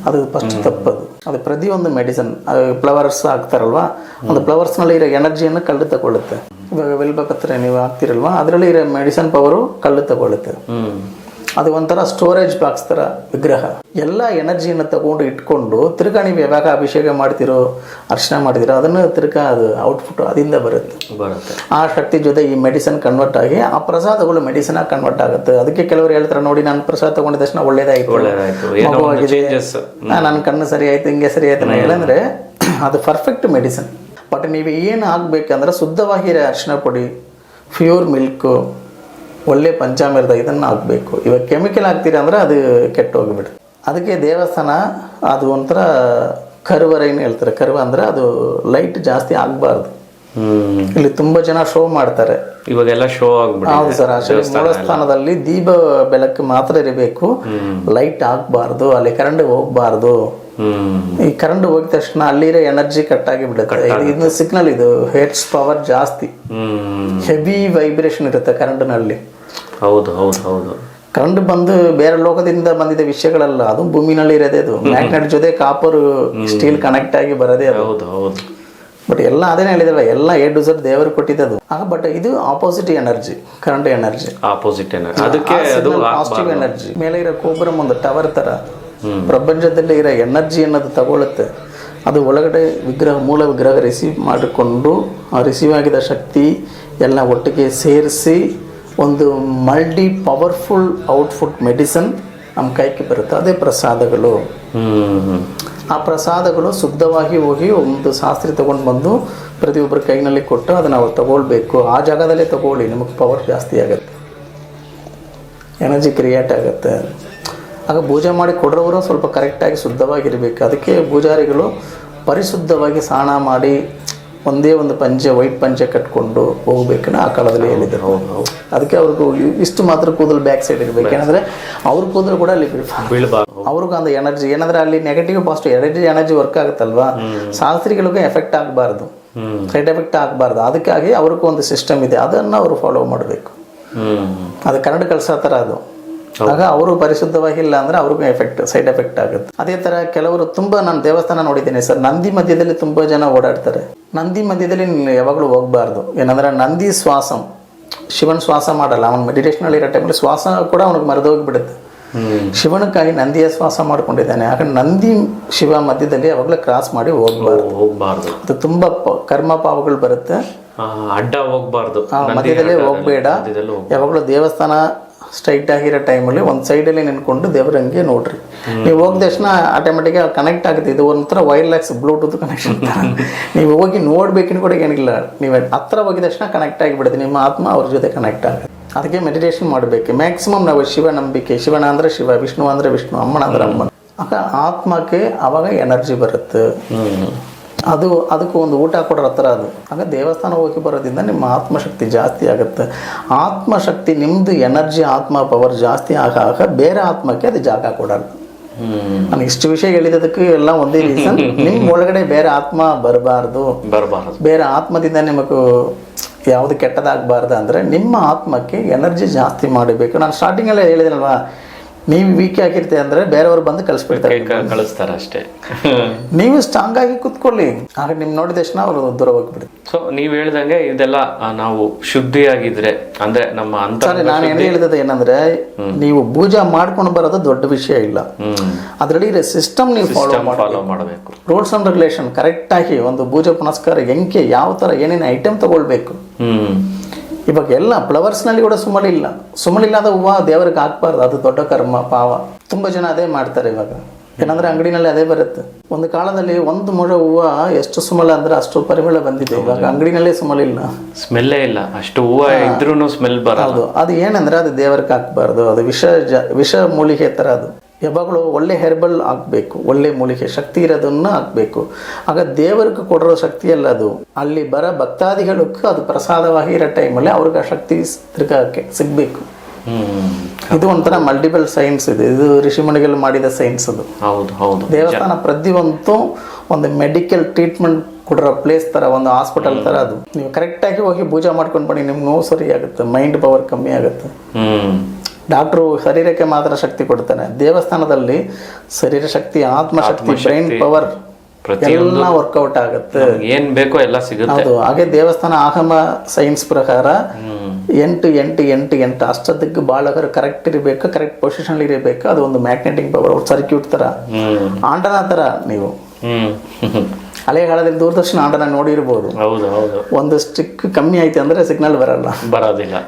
ಅದು ಫಸ್ಟ್ ತಪ್ಪದು. ಅದು ಪ್ರತಿಯೊಂದು ಮೆಡಿಸಿನ್ ಫ್ಲವರ್ಸ್ ಹಾಕ್ತಾರಲ್ವಾ, ಒಂದು ಫ್ಲವರ್ಸ್ನಲ್ಲಿ ಇರೋ ಎನರ್ಜಿಯನ್ನು ಕಳ್ಳು ತಗೊಳ್ಳುತ್ತೆ. ಇವಾಗ ವೆಲ್ಬಪತ್ರೆ ನೀವು ಹಾಕ್ತಿರಲ್ವಾ, ಅದರಲ್ಲಿ ಇರೋ ಮೆಡಿಸಿನ್ ಪವರು ಕಳ್ಳು ತಗೊಳ್ಳುತ್ತೆ. ಅದು ಒಂಥರ ಸ್ಟೋರೇಜ್ ಬಾಕ್ಸ್ ಥರ ವಿಗ್ರಹ. ಎಲ್ಲ ಎನರ್ಜಿಯನ್ನು ತಗೊಂಡು ಇಟ್ಕೊಂಡು ತಿರ್ಗಾ ನೀವು ಯಾವಾಗ ಅಭಿಷೇಕ ಮಾಡ್ತಿರೋ, ಅರ್ಶನ ಮಾಡ್ತಿರೋ, ಅದನ್ನು ತಿರ್ಗಾ ಅದು ಔಟ್ಪುಟ್ ಅದರಿಂದ ಬರುತ್ತೆ. ಆ ಶಕ್ತಿ ಜೊತೆ ಈ ಮೆಡಿಸಿನ್ ಕನ್ವರ್ಟ್ ಆಗಿ ಆ ಪ್ರಸಾದಗಳು ಮೆಡಿಸಿನ್ ಕನ್ವರ್ಟ್ ಆಗುತ್ತೆ. ಅದಕ್ಕೆ ಕೆಲವರು ಹೇಳ್ತಾರೆ, ನೋಡಿ ನಾನು ಪ್ರಸಾದ ತಗೊಂಡಿದ ತಕ್ಷಣ ಒಳ್ಳೇದಾಯ್ತು, ಮಗುವಾಗಿದೆ, ನನ್ನ ಕಣ್ಣು ಸರಿ ಆಯ್ತು, ಹಿಂಗೆ ಸರಿ ಆಯ್ತು ಹೇಳಂದ್ರೆ ಅದು ಪರ್ಫೆಕ್ಟ್ ಮೆಡಿಸಿನ್. ಬಟ್ ನೀವು ಏನು ಆಗ್ಬೇಕಂದ್ರೆ ಶುದ್ಧವಾಗಿರೋ ಅರಿಶಿನ ಪುಡಿ, ಪ್ಯೂರ್ ಮಿಲ್ಕು, ಒಳ್ಳೆ ಪಂಚಾಮೃತ ಇದನ್ನು ಹಾಕಬೇಕು. ಇವಾಗ ಕೆಮಿಕಲ್ ಹಾಕ್ತೀರ ಅಂದರೆ ಅದು ಕೆಟ್ಟು ಹೋಗಿಬಿಡುತ್ತೆ. ಅದಕ್ಕೆ ದೇವಸ್ಥಾನ ಅದು ಒಂಥರ ಕರ್ವ ಏನು ಹೇಳ್ತಾರೆ. ಕರ್ವ ಅಂದರೆ ಅದು ಲೈಟ್ ಜಾಸ್ತಿ ಆಗಬಾರ್ದು. ಇಲ್ಲಿ ತುಂಬ ಜನ ಶೋ ಮಾಡ್ತಾರೆ, ಇವಾಗೆಲ್ಲ ಶೋ ಆಗ್ಬಿಡುತ್ತೆ. ಹೌದು ಸರ್, ಆಕ್ಚುಲಿ ಮೂಲಸ್ಥಾನದಲ್ಲಿ ದೀಪ ಬೆಳಕು ಮಾತ್ರ ಇರಬೇಕು, ಲೈಟ್ ಆಗಬಾರ್ದು, ಅಲ್ಲಿ ಕರೆಂಟ್ ಹೋಗ್ಬಾರ್ದು. ಈ ಕರೆಂಟ್ ಹೋಗಿದ ತಕ್ಷಣ ಅಲ್ಲಿರೋ ಎನರ್ಜಿ ಕಟ್ ಆಗಿ ಬಿಡುತ್ತೆ. ಇದು ಸಿಗ್ನಲ್, ಇದು ಹೆಡ್ಸ್ ಪವರ್ ಜಾಸ್ತಿ, ಹೆವಿ ವೈಬ್ರೇಷನ್ ಇರುತ್ತೆ ಕರೆಂಟ್ನಲ್ಲಿ. ಹೌದು ಹೌದು ಹೌದು. ಕರೆಂಟ್ ಬಂದು ಬೇರೆ ಲೋಕದಿಂದ ಬಂದಿದ್ದ ವಿಷಯಗಳಲ್ಲ, ಅದು ಭೂಮಿನಲ್ಲಿ ಇರೋದೇ. ಅದು ಮ್ಯಾಗ್ನೆಟ್ ಜೊತೆ ಕಾಪರ್ ಸ್ಟೀಲ್ ಕನೆಕ್ಟ್ ಆಗಿ ಬರೋದೇ ಅದು. ಹೌದು ಹೌದು. ಬಟ್ ಎಲ್ಲ ಅದೇನೇ ಹೇಳಿದ್ರಲ್ಲ, ಎಲ್ಲ ಎ ಟು ಝೆಡ್ ದೇವರು ಕೊಟ್ಟಿದ್ದು. ಬಟ್ ಇದು opposite energy, current energy, opposite energy. ಅದಕ್ಕೆ ಪಾಸಿಟಿವ್ ಎನರ್ಜಿ. ಮೇಲೆ ಇರೋ ಕೋಬರಂ ಒಂದು ಟವರ್ ತರ ಪ್ರಪಂಚದಲ್ಲಿ ಇರೋ ಎನರ್ಜಿ ಅನ್ನೋದು ತಗೊಳುತ್ತೆ. ಅದು ಒಳಗಡೆ ವಿಗ್ರಹ, ಮೂಲ ವಿಗ್ರಹ ರಿಸೀವ್ ಮಾಡಿಕೊಂಡು ಆ ರಿಸೀವ್ ಆಗಿದ ಶಕ್ತಿ ಎಲ್ಲ ಒಟ್ಟಿಗೆ ಸೇರಿಸಿ ಒಂದು ಮಲ್ಟಿ ಪವರ್ಫುಲ್ ಔಟ್ಪುಟ್ ಮೆಡಿಸನ್ ನಮ್ಮ ಕೈಗೆ ಬರುತ್ತೆ. ಅದೇ ಪ್ರಸಾದಗಳು. ಆ ಪ್ರಸಾದಗಳು ಶುದ್ಧವಾಗಿ ಹೋಗಿ ಒಂದು ಶಾಸ್ತ್ರಿ ತೊಗೊಂಡು ಬಂದು ಪ್ರತಿಯೊಬ್ಬರ ಕೈನಲ್ಲಿ ಕೊಟ್ಟು ಅದನ್ನು ನಾವು ತಗೊಳ್ಬೇಕು. ಆ ಜಾಗದಲ್ಲೇ ತಗೊಳ್ಳಿ, ನಿಮಗೆ ಪವರ್ ಜಾಸ್ತಿ ಆಗುತ್ತೆ, ಎನರ್ಜಿ ಕ್ರಿಯೇಟ್ ಆಗುತ್ತೆ. ಆಗ ಪೂಜೆ ಮಾಡಿ ಕೊಡೋರು ಸ್ವಲ್ಪ ಕರೆಕ್ಟಾಗಿ ಶುದ್ಧವಾಗಿರಬೇಕು. ಅದಕ್ಕೆ ಪೂಜಾರಿಗಳು ಪರಿಶುದ್ಧವಾಗಿ ಸ್ನಾನ ಮಾಡಿ ಒಂದೇ ಒಂದು ಪಂಚೆ, ವೈಟ್ ಪಂಚೆ ಕಟ್ಕೊಂಡು ಹೋಗ್ಬೇಕನ್ನ ಆ ಕಾಲದಲ್ಲಿ ಹೇಳಿದರು. ಅದಕ್ಕೆ ಅವ್ರಿಗೂ ಇಷ್ಟು ಮಾತ್ರ ಕೂದಲು ಬ್ಯಾಕ್ ಸೈಡ್ ಇರಬೇಕು. ಏನಂದರೆ ಅವ್ರ ಕೂದಲು ಕೂಡ ಅಲ್ಲಿ ಬೀಳಬಾರ್ದು. ಅವ್ರಿಗೂ ಒಂದು ಎನರ್ಜಿ ಏನಂದರೆ ಅಲ್ಲಿ ನೆಗೆಟಿವ್ ಪಾಸಿಟಿವ್ ಎನರ್ಜಿ ವರ್ಕ್ ಆಗುತ್ತಲ್ವಾ, ಶಾಸ್ತ್ರಿಗಳಿಗೂ ಎಫೆಕ್ಟ್ ಆಗಬಾರ್ದು, ಸೈಡ್ ಎಫೆಕ್ಟ್ ಆಗಬಾರ್ದು. ಅದಕ್ಕಾಗಿ ಅವ್ರಿಗೂ ಒಂದು ಸಿಸ್ಟಮ್ ಇದೆ, ಅದನ್ನು ಅವರು ಫಾಲೋ ಮಾಡಬೇಕು. ಅದು ಕನ್ನಡ ಕಳ್ಸೋ ಥರ ಅದು. ಆಗ ಅವರು ಪರಿಶುದ್ಧವಾಗಿಲ್ಲ ಅಂದರೆ ಅವ್ರಿಗೂ ಸೈಡ್ ಎಫೆಕ್ಟ್ ಆಗುತ್ತೆ. ಅದೇ ಥರ ಕೆಲವರು ತುಂಬ, ನಾನು ದೇವಸ್ಥಾನ ನೋಡಿದ್ದೀನಿ ಸರ್, ನಂದಿ ಮಧ್ಯದಲ್ಲಿ ತುಂಬ ಜನ ಓಡಾಡ್ತಾರೆ. ನಂದಿ ಮಧ್ಯದಲ್ಲಿ ಯಾವಾಗಲೂ ಹೋಗಬಾರ್ದು. ಏನಂದರೆ ನಂದಿ ಶ್ವಾಸಂ, ಶಿವನ ಶ್ವಾಸ ಮಾಡಲ್ಲ. ಅವನು ಮೆಡಿಟೇಷನಲ್ಲಿ ಇರೋ ಟೈಮಲ್ಲಿ ಶ್ವಾಸ ಕೂಡ ಅವನಿಗೆ ಮರೆದೋಗಿಬಿಡುತ್ತೆ. ಶಿವನಕ್ಕಾಗಿ ನಂದಿಯ ಶ್ವಾಸ ಮಾಡ್ಕೊಂಡಿದ್ದಾನೆ. ಆಗ ನಂದಿ ಶಿವ ಮಧ್ಯದಲ್ಲಿ ಯಾವಾಗಲೂ ಕ್ರಾಸ್ ಮಾಡಿ ಹೋಗಬಾರ್ದು. ಅದು ತುಂಬ ಕರ್ಮ ಪಾವಗಳು ಬರುತ್ತೆ. ಅಡ್ಡ ಹೋಗಬಾರ್ದು, ಮಧ್ಯದಲ್ಲೇ ಹೋಗಬೇಡ. ಯಾವಾಗಲೂ ದೇವಸ್ಥಾನ ಸ್ಟ್ರೈಟ್ ಆಗಿರೋ ಟೈಮಲ್ಲಿ ಒಂದು ಸೈಡಲ್ಲಿ ನಿಂತ್ಕೊಂಡು ದೇವರಂಗೆ ನೋಡ್ರಿ. ನೀವು ಹೋಗಿದ ತಕ್ಷಣ ಆಟೋಮೆಟಿಕ್ ಕನೆಕ್ಟ್ ಆಗುತ್ತೆ. ಇದು ಒಂಥರ ವೈರ್ಲೆಸ್ ಬ್ಲೂಟೂತ್ ಕನೆಕ್ಷನ್. ನೀವು ಹೋಗಿ ನೋಡ್ಬೇಕಿನ ಕೂಡ ಏನಿಲ್ಲ, ನೀವು ಹತ್ರ ಹೋಗಿದ ತಕ್ಷಣ ಕನೆಕ್ಟ್ ಆಗಿಬಿಡುತ್ತೆ. ನಿಮ್ಮ ಆತ್ಮ ಅವ್ರ ಜೊತೆ ಕನೆಕ್ಟ್ ಆಗುತ್ತೆ. ಅದಕ್ಕೆ ಮೆಡಿಟೇಷನ್ ಮಾಡಬೇಕು. ಮ್ಯಾಕ್ಸಿಮಮ್ ನಾವು ಶಿವ ನಂಬಿಕೆ, ಶಿವನ ಅಂದರೆ ಶಿವ, ವಿಷ್ಣು ಅಂದರೆ ವಿಷ್ಣು, ಅಮ್ಮನ ಅಂದರೆ ಅಮ್ಮನ. ಆಗ ಆತ್ಮಕ್ಕೆ ಆವಾಗ ಎನರ್ಜಿ ಬರುತ್ತೆ. ಅದಕ್ಕೂ ಒಂದು ಊಟ ಕೊಡೋ ಹತ್ರ ಅದು. ಆಗ ದೇವಸ್ಥಾನ ಹೋಗಿ ಬರೋದ್ರಿಂದ ನಿಮ್ಮ ಆತ್ಮಶಕ್ತಿ ಜಾಸ್ತಿ ಆಗುತ್ತೆ. ಆತ್ಮಶಕ್ತಿ ನಿಮ್ಮದು ಎನರ್ಜಿ, ಆತ್ಮ ಪವರ್ ಜಾಸ್ತಿ ಆಗಾಗ ಬೇರೆ ಆತ್ಮಕ್ಕೆ ಅದು ಜಾಗ ಕೊಡಲ್ಲ. ನಾನು ಇಷ್ಟು ವಿಷಯ ಹೇಳಿದ್ದಕ್ಕೆ ಎಲ್ಲ ಒಂದೇ ರೀಸನ್, ನಿಮ್ಮ ಒಳಗಡೆ ಬೇರೆ ಆತ್ಮ ಬರಬಾರ್ದು. ಬೇರೆ ಆತ್ಮದಿಂದ ನಿಮಗೆ ಯಾವುದು ಕೆಟ್ಟದಾಗಬಾರ್ದು ಅಂದರೆ ನಿಮ್ಮ ಆತ್ಮಕ್ಕೆ ಎನರ್ಜಿ ಜಾಸ್ತಿ ಮಾಡಬೇಕು. ನಾನು ಸ್ಟಾರ್ಟಿಂಗಲ್ಲೇ ಹೇಳಿದೆನಲ್ವಾ, ನೀವು ವೀಕ್ ಆಗಿರ್ತೀವಿ ಅಂದರೆ ಬೇರೆಯವರು ಬಂದು ಕಳಿಸ್ತಾರೆ ಅಷ್ಟೇ. ನೀವು ಸ್ಟ್ರಾಂಗ್ ಆಗಿ ಕೂತ್ಕೊಳ್ಳಿ, ಆಗ ನಿಮ್ ನೋಡಿದ ತಕ್ಷಣ ಅವರು ದೂರ ಹೋಗ್ಬಿಡಿ. ಸೊ ನೀವು ಹೇಳ್ದಂಗೆ ಇದೆಲ್ಲ ನಾವು ಶುದ್ಧಿಯಾಗಿದ್ರೆ ಅಂದ್ರೆ ನಮ್ಮ ನಾನು ಏನು ಹೇಳಿದ ಏನಂದ್ರೆ, ನೀವು ಪೂಜೆ ಮಾಡ್ಕೊಂಡು ಬರೋದು ದೊಡ್ಡ ವಿಷಯ ಇಲ್ಲ. ಅದರಲ್ಲಿ ಸಿಸ್ಟಮ್ ನೀವು ಫಾಲೋ ಮಾಡಬೇಕು. ರೂಲ್ಸ್ ಅಂಡ್ ರೆಗ್ಯುಲೇಷನ್ ಕರೆಕ್ಟ್ ಆಗಿ ಒಂದು ಪೂಜೆ ಪುನಸ್ಕಾರ ಹೆಂಗೆ ಯಾವ ತರ ಏನೇನು ಐಟಮ್ ತಗೊಳ್ಬೇಕು. ಇವಾಗ ಎಲ್ಲ ಫ್ಲವರ್ಸ್ನಲ್ಲಿ ಕೂಡ ಸುಮಲಿಲ್ಲದ ಹೂವು ದೇವರಿಗೆ ಹಾಕ್ಬಾರ್ದು, ಅದು ದೊಡ್ಡ ಕರ್ಮ ಪಾವ. ತುಂಬ ಜನ ಅದೇ ಮಾಡ್ತಾರೆ ಇವಾಗ. ಏನಂದ್ರೆ ಅಂಗಡಿನಲ್ಲಿ ಅದೇ ಬರುತ್ತೆ. ಒಂದು ಕಾಲದಲ್ಲಿ ಒಂದು ಮೊಳ ಹೂವು ಎಷ್ಟು ಸುಮಲ ಅಂದ್ರೆ ಅಷ್ಟು ಪರಿಮಳ ಬಂದಿದೆ. ಇವಾಗ ಅಂಗಡಿನಲ್ಲೇ ಸುಮಲಿಲ್ಲ, ಸ್ಮೆಲ್ಲೇ ಇಲ್ಲ. ಅಷ್ಟು ಹೂವು ಇದ್ರೂ ಸ್ಮೆಲ್ ಬರೋದು. ಅದು ಏನಂದ್ರೆ ಅದು ದೇವರಿಗೆ ಹಾಕ್ಬಾರ್ದು, ಅದು ವಿಷ ಮೂಲಿಕೆ ಥರ ಅದು. ಯಾವಾಗಲೂ ಒಳ್ಳೆ ಹೆರ್ಬಲ್ ಆಗಬೇಕು, ಒಳ್ಳೆ ಮೂಲಿಕೆ ಶಕ್ತಿ ಇರೋದನ್ನು ಹಾಕಬೇಕು. ಆಗ ದೇವರಿಗೆ ಕೊಡಿರೋ ಶಕ್ತಿ ಅಲ್ಲ ಅದು, ಅಲ್ಲಿ ಬರೋ ಭಕ್ತಾದಿಗಳಿಗೂ ಅದು ಪ್ರಸಾದವಾಗಿ ಇರೋ ಟೈಮಲ್ಲಿ ಅವ್ರಿಗೆ ಆ ಶಕ್ತಿ ತಿರ್ಗಕ್ಕೆ ಸಿಗಬೇಕು. ಇದು ಒಂಥರ ಮಲ್ಟಿಪಲ್ ಸೈನ್ಸ್ ಇದೆ, ಇದು ಋಷಿಮುನಿಗಳು ಮಾಡಿದ ಸೈನ್ಸ್ ಅದು. ಹೌದು ಹೌದು. ದೇವಸ್ಥಾನ ಪ್ರತಿಯೊಂದು ಒಂದು ಮೆಡಿಕಲ್ ಟ್ರೀಟ್ಮೆಂಟ್ ಕೊಡಿರೋ ಪ್ಲೇಸ್ ಥರ, ಒಂದು ಹಾಸ್ಪಿಟಲ್ ಥರ ಅದು. ನೀವು ಕರೆಕ್ಟಾಗಿ ಹೋಗಿ ಪೂಜೆ ಮಾಡ್ಕೊಂಡು ಬನ್ನಿ, ನಿಮ್ಗೆ ನೋವು ಸರಿ ಆಗುತ್ತೆ, ಮೈಂಡ್ ಪವರ್ ಕಮ್ಮಿ ಆಗುತ್ತೆ. ಡಾಕ್ಟ್ರು ಶರೀರಕ್ಕೆ ಮಾತ್ರ ಶಕ್ತಿ ಕೊಡ್ತಾನೆ, ದೇವಸ್ಥಾನದಲ್ಲಿ ಶರೀರ ಶಕ್ತಿ, ಆತ್ಮಶಕ್ತಿ, ಬ್ರೈನ್ ಪವರ್ ಎಲ್ಲ ವರ್ಕೌಟ್ ಆಗುತ್ತೆ. ಏನ್ ಬೇಕೋ ಎಲ್ಲ ಸಿಗುತ್ತೆ. ಹೌದು. ಹಾಗೆ ದೇವಸ್ಥಾನ ಆಗಮ ಸೈನ್ಸ್ ಪ್ರಕಾರ 8 ಅಷ್ಟದಕ್ಕೆ ಬಾಳಕರು ಕರೆಕ್ಟ್ ಇರಬೇಕು, ಕರೆಕ್ಟ್ ಪೊಸಿಷನ್ ಇರಬೇಕು. ಅದು ಒಂದು ಮ್ಯಾಗ್ನೆಟಿಕ್ ಪವರ್, ಸರ್ಕ್ಯೂಟ್ ತರ, ಆಂಟನ ತರ. ನೀವು ಹಳೆಯ ಕಾಲದಲ್ಲಿ ದೂರದರ್ಶನ ಆಂಟನ ನೋಡಿರ್ಬೋದು. ಹೌದು ಹೌದು. ಒಂದು ಸ್ಟಿಕ್ ಕಮ್ಮಿ ಆಯ್ತು ಅಂದ್ರೆ ಸಿಗ್ನಲ್ ಬರೋದಿಲ್ಲ.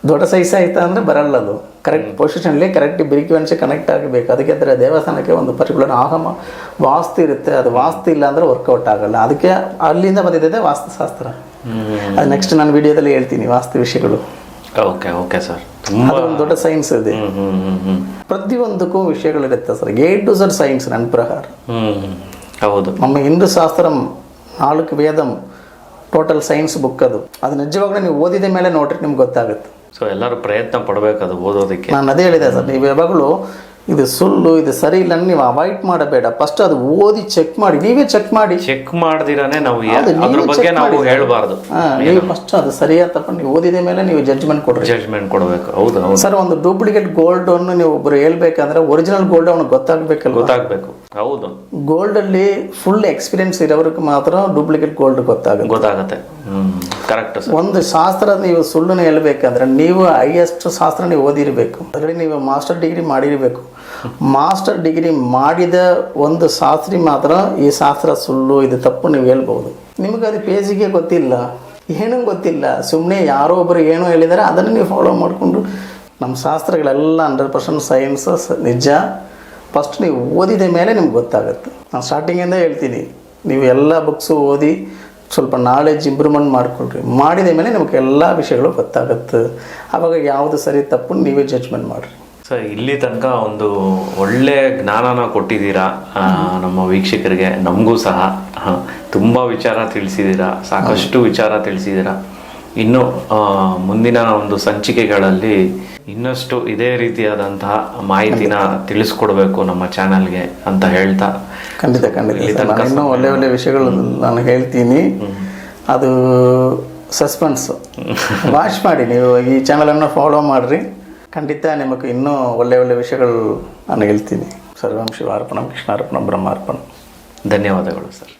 ದೊಡ್ಡ ಸೈಜ್ ಆಯ್ತಾ ಅಂದ್ರೆ ಬರಲ್ಲ. ಅದು ಕರೆಕ್ಟ್ ಪೊಸಿಷನ್ಲಿ ಕರೆಕ್ಟ್ ಫ್ರೀಕ್ವೆನ್ಸಿ ಕನೆಕ್ಟ್ ಆಗಬೇಕು. ಅದಕ್ಕೆ ಅಂದರೆ ದೇವಸ್ಥಾನಕ್ಕೆ ಒಂದು ಪರ್ಟಿಕ್ಯುಲರ್ ಆಗಮ ವಾಸ್ತು ಇರುತ್ತೆ, ಅದು ವಾಸ್ತು ಇಲ್ಲ ಅಂದ್ರೆ ವರ್ಕೌಟ್ ಆಗಲ್ಲ. ಅದಕ್ಕೆ ಅಲ್ಲಿಂದ ಬಂದಿದೆ ವಾಸ್ತುಶಾಸ್ತ್ರ. ಅದು ನೆಕ್ಸ್ಟ್ ನಾನು ವಿಡಿಯೋದಲ್ಲಿ ಹೇಳ್ತೀನಿ ವಾಸ್ತು ವಿಷಯಗಳು. Okay okay sir. ಅದೊಂದು ದೊಡ್ಡ ಸೈನ್ಸ್ ಇದೆ, ಪ್ರತಿಯೊಂದಕ್ಕೂ ವಿಷಯಗಳಿರುತ್ತೆ sir. A to Z science ನನ್ನ ಪ್ರಕಾರ. ಹೌದು. ನಮ್ಮ ಹಿಂದೂ ಶಾಸ್ತ್ರ 4 ವೇದಂ ಟೋಟಲ್ ಸೈನ್ಸ್ ಬುಕ್ ಅದು. ಅದು ನಿಜವಾಗ್ಲೂ ನೀವು ಓದಿದ ಮೇಲೆ ನೋಡ್ರಿ ನಿಮ್ಗೆ ಗೊತ್ತಾಗುತ್ತೆ. ಸೊ ಎಲ್ಲರೂ ಪ್ರಯತ್ನ ಪಡಬೇಕು ಅದು ಓದೋದಕ್ಕೆ. ನಾನು ಅದೇ ಹೇಳಿದೆ ಸರ್, ನೀವು ಯಾವಾಗಲೂ ಇದು ಸುಳ್ಳು, ಇದು ಸರಿ ಇಲ್ಲ ನೀವು ಅವಾಯ್ಡ್ ಮಾಡಬೇಡ. ಫಸ್ಟ್ ಅದು ಓದಿ ಚೆಕ್ ಮಾಡಿ, ನೀವೇ ಚೆಕ್ ಮಾಡಿ. ಚೆಕ್ ಮಾಡ್ದಿರಾನೆ ನಾವು ಅದ್ರ ಬಗ್ಗೆ ನಾವು ಹೇಳಬಾರ್ದು. ನೀವು ಫಸ್ಟ್ ಅದು ಸರಿಯಾ ತಪ್ಪ ನೀವು ಓದಿದ ಮೇಲೆ ನೀವು ಜಡ್ಜ್ಮೆಂಟ್ ಕೊಡಬೇಕು. ಹೌದು ಹೌದು ಸರ್. ಒಂದು ಡೂಪ್ಲಿಕೇಟ್ ಗೋಲ್ಡ್ ಅನ್ನು ನೀವು ಒಬ್ರು ಹೇಳ್ಬೇಕಂದ್ರೆ ಒರಿಜಿನಲ್ ಗೋಲ್ಡ್ ಅವನಿಗೆ ಗೊತ್ತಾಗಬೇಕು. ಹೌದು. ಗೋಲ್ಡ್ ಅಲ್ಲಿ ಫುಲ್ ಎಕ್ಸ್ಪೀರಿಯನ್ಸ್ ಇರೋರಿಗೆ ಮಾತ್ರ ಡೂಪ್ಲಿಕೇಟ್ ಗೋಲ್ಡ್ ಗೊತ್ತಾಗುತ್ತೆ. ಕರೆಕ್ಟ್. ಒಂದು ಶಾಸ್ತ್ರ ನೀವು ಸುಳ್ಳನ್ನು ಹೇಳ್ಬೇಕಂದ್ರೆ ನೀವು ಹೈಯೆಸ್ಟ್ ಶಾಸ್ತ್ರ ನೀವು ಓದಿರಬೇಕು, ಅದರಲ್ಲಿ ನೀವು ಮಾಸ್ಟರ್ ಡಿಗ್ರಿ ಮಾಡಿರಬೇಕು. ಮಾಸ್ಟರ್ ಡಿಗ್ರಿ ಮಾಡಿದ ಒಂದು ಶಾಸ್ತ್ರಿ ಮಾತ್ರ ಈ ಶಾಸ್ತ್ರ ಸುಳ್ಳು, ಇದು ತಪ್ಪು ನೀವು ಹೇಳ್ಬೋದು. ನಿಮಗೆ ಅದು ಪೇಜಿಗೆ ಗೊತ್ತಿಲ್ಲ, ಏನೂ ಗೊತ್ತಿಲ್ಲ, ಸುಮ್ಮನೆ ಯಾರೋ ಒಬ್ಬರು ಏನೋ ಹೇಳಿದ್ದಾರೆ ಅದನ್ನು ನೀವು ಫಾಲೋ ಮಾಡಿಕೊಂಡು. ನಮ್ಮ ಶಾಸ್ತ್ರಗಳೆಲ್ಲ 100% ಸೈನ್ಸ್ ನಿಜ. ಫಸ್ಟ್ ನೀವು ಓದಿದ ಮೇಲೆ ನಿಮ್ಗೆ ಗೊತ್ತಾಗುತ್ತೆ. ನಾನು ಸ್ಟಾರ್ಟಿಂಗಿಂದ ಹೇಳ್ತೀನಿ, ನೀವು ಎಲ್ಲ ಬುಕ್ಸು ಓದಿ ಸ್ವಲ್ಪ ನಾಲೆಜ್ ಇಂಪ್ರೂವ್ಮೆಂಟ್ ಮಾಡಿಕೊಳ್ರಿ. ಮಾಡಿದ ಮೇಲೆ ನಿಮಗೆ ಎಲ್ಲ ವಿಷಯಗಳು ಗೊತ್ತಾಗುತ್ತೆ. ಆವಾಗ ಯಾವುದು ಸರಿ ತಪ್ಪು ನೀವೇ ಜಡ್ಜ್ಮೆಂಟ್ ಮಾಡಿರಿ. ಸರ್, ಇಲ್ಲಿ ತನಕ ಒಂದು ಒಳ್ಳೆ ಜ್ಞಾನನ ಕೊಟ್ಟಿದ್ದೀರಾ ನಮ್ಮ ವೀಕ್ಷಕರಿಗೆ, ನಮಗೂ ಸಹ ತುಂಬ ವಿಚಾರ ತಿಳಿಸಿದ್ದೀರಾ, ಸಾಕಷ್ಟು ವಿಚಾರ ತಿಳಿಸಿದ್ದೀರಾ. ಇನ್ನು ಮುಂದಿನ ಒಂದು ಸಂಚಿಕೆಗಳಲ್ಲಿ ಇನ್ನಷ್ಟು ಇದೇ ರೀತಿಯಾದಂತಹ ಮಾಹಿತಿನ ತಿಳಿಸ್ಕೊಡ್ಬೇಕು ನಮ್ಮ ಚಾನಲ್ಗೆ ಅಂತ ಹೇಳ್ತಾ. ಖಂಡಿತ ಇನ್ನೂ ಒಳ್ಳೆ ವಿಷಯಗಳು ನಾನು ಹೇಳ್ತೀನಿ. ಅದು ಸಸ್ಪೆನ್ಸ್ ವಾಚ್ ಮಾಡಿ, ನೀವು ಈ ಚಾನಲನ್ನು ಫಾಲೋ ಮಾಡಿರಿ. ಖಂಡಿತ ನಿಮಗೆ ಇನ್ನೂ ಒಳ್ಳೆ ವಿಷಯಗಳು ನಾನು ಹೇಳ್ತೀನಿ. ಸರ್ವಂ ಶಿವಾರ್ಪಣಂ, ಕೃಷ್ಣಾರ್ಪಣಂ, ಬ್ರಹ್ಮಾರ್ಪಣಂ. ಧನ್ಯವಾದಗಳು ಸರ್.